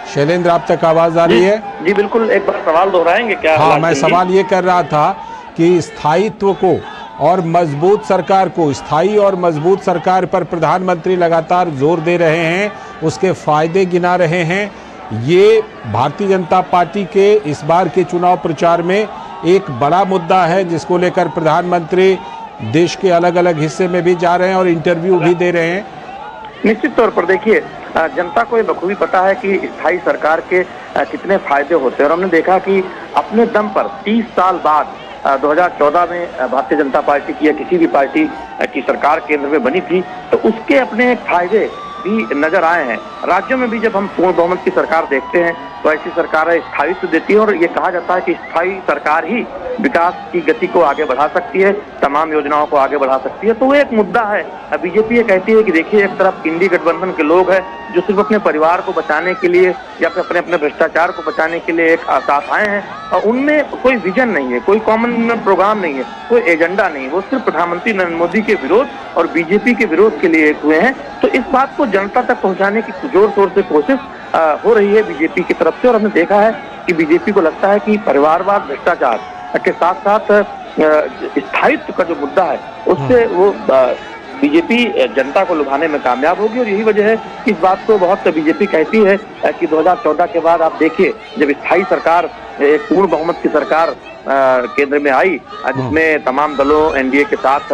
शैलेंद्र, आप तक आवाज आ रही है? जी बिल्कुल, एक बार सवाल दोहराएंगे क्या? हाँ, मैं सवाल ये कर रहा था कि स्थायित्व को और मजबूत सरकार को, स्थायी और मजबूत सरकार पर प्रधानमंत्री लगातार जोर दे रहे हैं, उसके फायदे गिना रहे हैं। ये भारतीय जनता पार्टी के इस बार के चुनाव प्रचार में एक बड़ा मुद्दा है जिसको लेकर प्रधानमंत्री देश के अलग अलग हिस्से में भी जा रहे हैं और इंटरव्यू भी दे रहे हैं। निश्चित तौर पर देखिए, जनता को ये बखूबी पता है कि स्थायी सरकार के कितने फायदे होते हैं और हमने देखा कि अपने दम पर 30 साल बाद 2014 में भारतीय जनता पार्टी की या किसी भी पार्टी की सरकार केंद्र में बनी थी तो उसके अपने फायदे भी नजर आए हैं। राज्यों में भी जब हम पूर्ण बहुमत की सरकार देखते हैं तो ऐसी सरकार स्थायित्व देती है और ये कहा जाता है कि स्थायी सरकार ही विकास की गति को आगे बढ़ा सकती है, तमाम योजनाओं को आगे बढ़ा सकती है। तो वो एक मुद्दा है। बीजेपी ये कहती है कि देखिए, एक तरफ इंडी गठबंधन के लोग हैं जो सिर्फ अपने परिवार को बचाने के लिए या फिर अपने भ्रष्टाचार को बचाने के लिए एक साथ आए हैं और उनमें कोई विजन नहीं है, कोई कॉमन प्रोग्राम नहीं है, कोई एजेंडा नहीं है। वो सिर्फ प्रधानमंत्री नरेंद्र मोदी के विरोध और बीजेपी के विरोध के लिए एक हुए हैं। तो इस बात को जनता तक पहुंचाने की जोर शोर से कोशिश हो रही है बीजेपी की तरफ से और हमने देखा है कि बीजेपी को लगता है कि परिवारवाद, भ्रष्टाचार के साथ साथ स्थायित्व का जो मुद्दा है उससे वो बीजेपी जनता को लुभाने में कामयाब होगी। और यही वजह है कि इस बात को बहुत बीजेपी कहती है कि 2014 के बाद आप देखिए, जब स्थायी सरकार, एक पूर्ण बहुमत की सरकार केंद्र में आई जिसमें तमाम दलों, एनडीए के साथ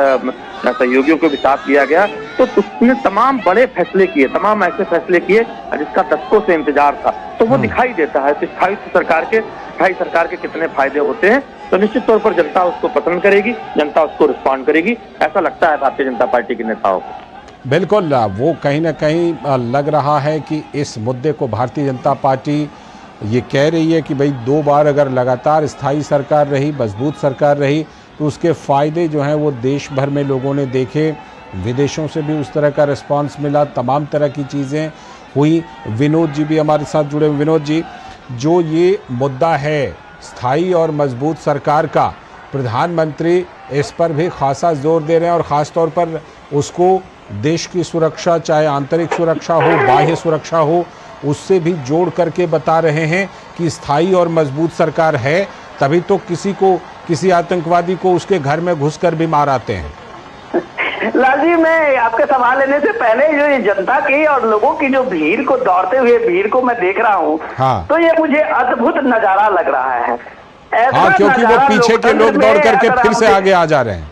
सहयोगियों को भी साथ लिया गया, तो उसने तमाम बड़े फैसले किए, तमाम ऐसे फैसले किए जिसका दशकों से इंतजार था। तो वो दिखाई देता है कि स्थायी सरकार के कितने फायदे होते हैं। तो निश्चित तौर पर जनता उसको पसंद करेगी, जनता उसको रिस्पॉन्ड करेगी, ऐसा लगता है भारतीय जनता पार्टी के नेताओं को। बिल्कुल, वो कहीं ना कहीं लग रहा है कि इस मुद्दे को भारतीय जनता पार्टी ये कह रही है कि भाई 2 बार अगर लगातार स्थायी सरकार रही, मजबूत सरकार रही, तो उसके फ़ायदे जो हैं वो देश भर में लोगों ने देखे, विदेशों से भी उस तरह का रिस्पांस मिला, तमाम तरह की चीज़ें हुई। विनोद जी भी हमारे साथ जुड़े। विनोद जी, जो ये मुद्दा है स्थायी और मजबूत सरकार का, प्रधानमंत्री इस पर भी खासा जोर दे रहे हैं और ख़ास तौर पर उसको देश की सुरक्षा, चाहे आंतरिक सुरक्षा हो, बाह्य सुरक्षा हो, उससे भी जोड़ करके बता रहे हैं कि स्थायी और मजबूत सरकार है तभी तो किसी आतंकवादी को उसके घर में घुसकर भी मार आते हैं। लालजी, मैं आपके सवाल लेने से पहले जो ये जनता की और लोगों की जो भीड़ को, दौड़ते हुए भीड़ को मैं देख रहा हूँ, हाँ। तो ये मुझे अद्भुत नजारा लग रहा है। हाँ, क्योंकि वो पीछे के लोग दौड़ करके फिर से आगे आ जा रहे हैं।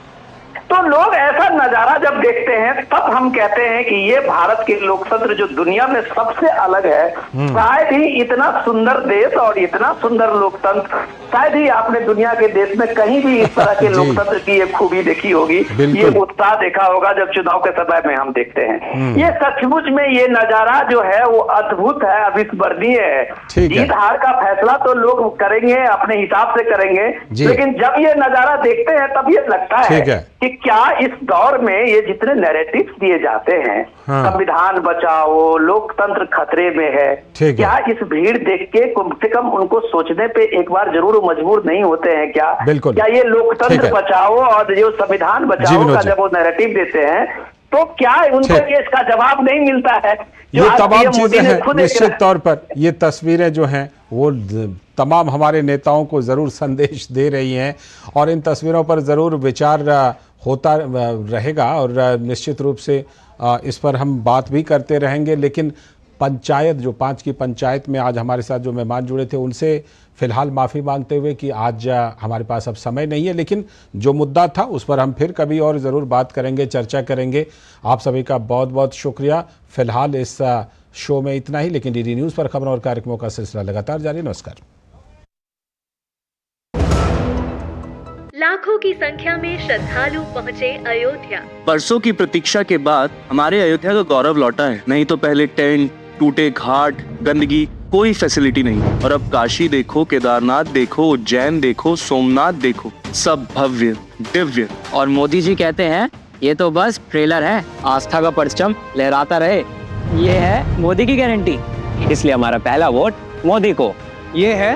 तो लोग ऐसा नजारा जब देखते हैं तब हम कहते हैं कि ये भारत के लोकतंत्र जो दुनिया में सबसे अलग है, शायद ही इतना सुंदर देश और इतना सुंदर लोकतंत्र शायद ही आपने दुनिया के देश में कहीं भी इस तरह के लोकतंत्र की ये खूबी देखी होगी, ये उत्साह देखा होगा जब चुनाव के समय में हम देखते हैं। ये सचमुच में ये नजारा जो है वो अद्भुत है, अविस्मरणीय है। जीत हार का फैसला तो लोग करेंगे, अपने हिसाब से करेंगे, लेकिन जब ये नजारा देखते हैं तब ये लगता है कि क्या इस दौर में ये जितने नैरेटिव्स दिए जाते हैं, संविधान बचाओ, लोकतंत्र खतरे में है, क्या इस भीड़ देख के कम से कम उनको सोचने पे एक बार जरूर मजबूर नहीं होते हैं क्या? क्या ये लोकतंत्र बचाओ और जो संविधान बचाओ का जब वो नैरेटिव देते हैं तो क्या उनको ये इसका जवाब नहीं मिलता है? ये तमाम चीजें हैं, निश्चित तौर पर ये तस्वीरें जो हैं वो तमाम हमारे नेताओं को जरूर संदेश दे रही हैं और इन तस्वीरों पर जरूर विचार होता रहेगा और निश्चित रूप से इस पर हम बात भी करते रहेंगे। लेकिन पंचायत जो 5 की पंचायत में आज हमारे साथ जो मेहमान जुड़े थे उनसे फिलहाल माफ़ी मांगते हुए कि आज हमारे पास अब समय नहीं है, लेकिन जो मुद्दा था उस पर हम फिर कभी और ज़रूर बात करेंगे, चर्चा करेंगे। आप सभी का बहुत बहुत शुक्रिया। फिलहाल इस शो में इतना ही, लेकिन डीडी न्यूज़ पर खबरों और कार्यक्रमों का सिलसिला लगातार जारी। नमस्कार। लाखों की संख्या में श्रद्धालु पहुंचे अयोध्या। बरसों की प्रतीक्षा के बाद हमारे अयोध्या का गौरव लौटा है। नहीं तो पहले टेंट, टूटे घाट, गंदगी, कोई फैसिलिटी नहीं। और अब काशी देखो, केदारनाथ देखो, उज्जैन देखो, सोमनाथ देखो, सब भव्य दिव्य। और मोदी जी कहते हैं ये तो बस ट्रेलर है, आस्था का परचम लहराता रहे। ये है मोदी की गारंटी, इसलिए हमारा पहला वोट मोदी को। ये है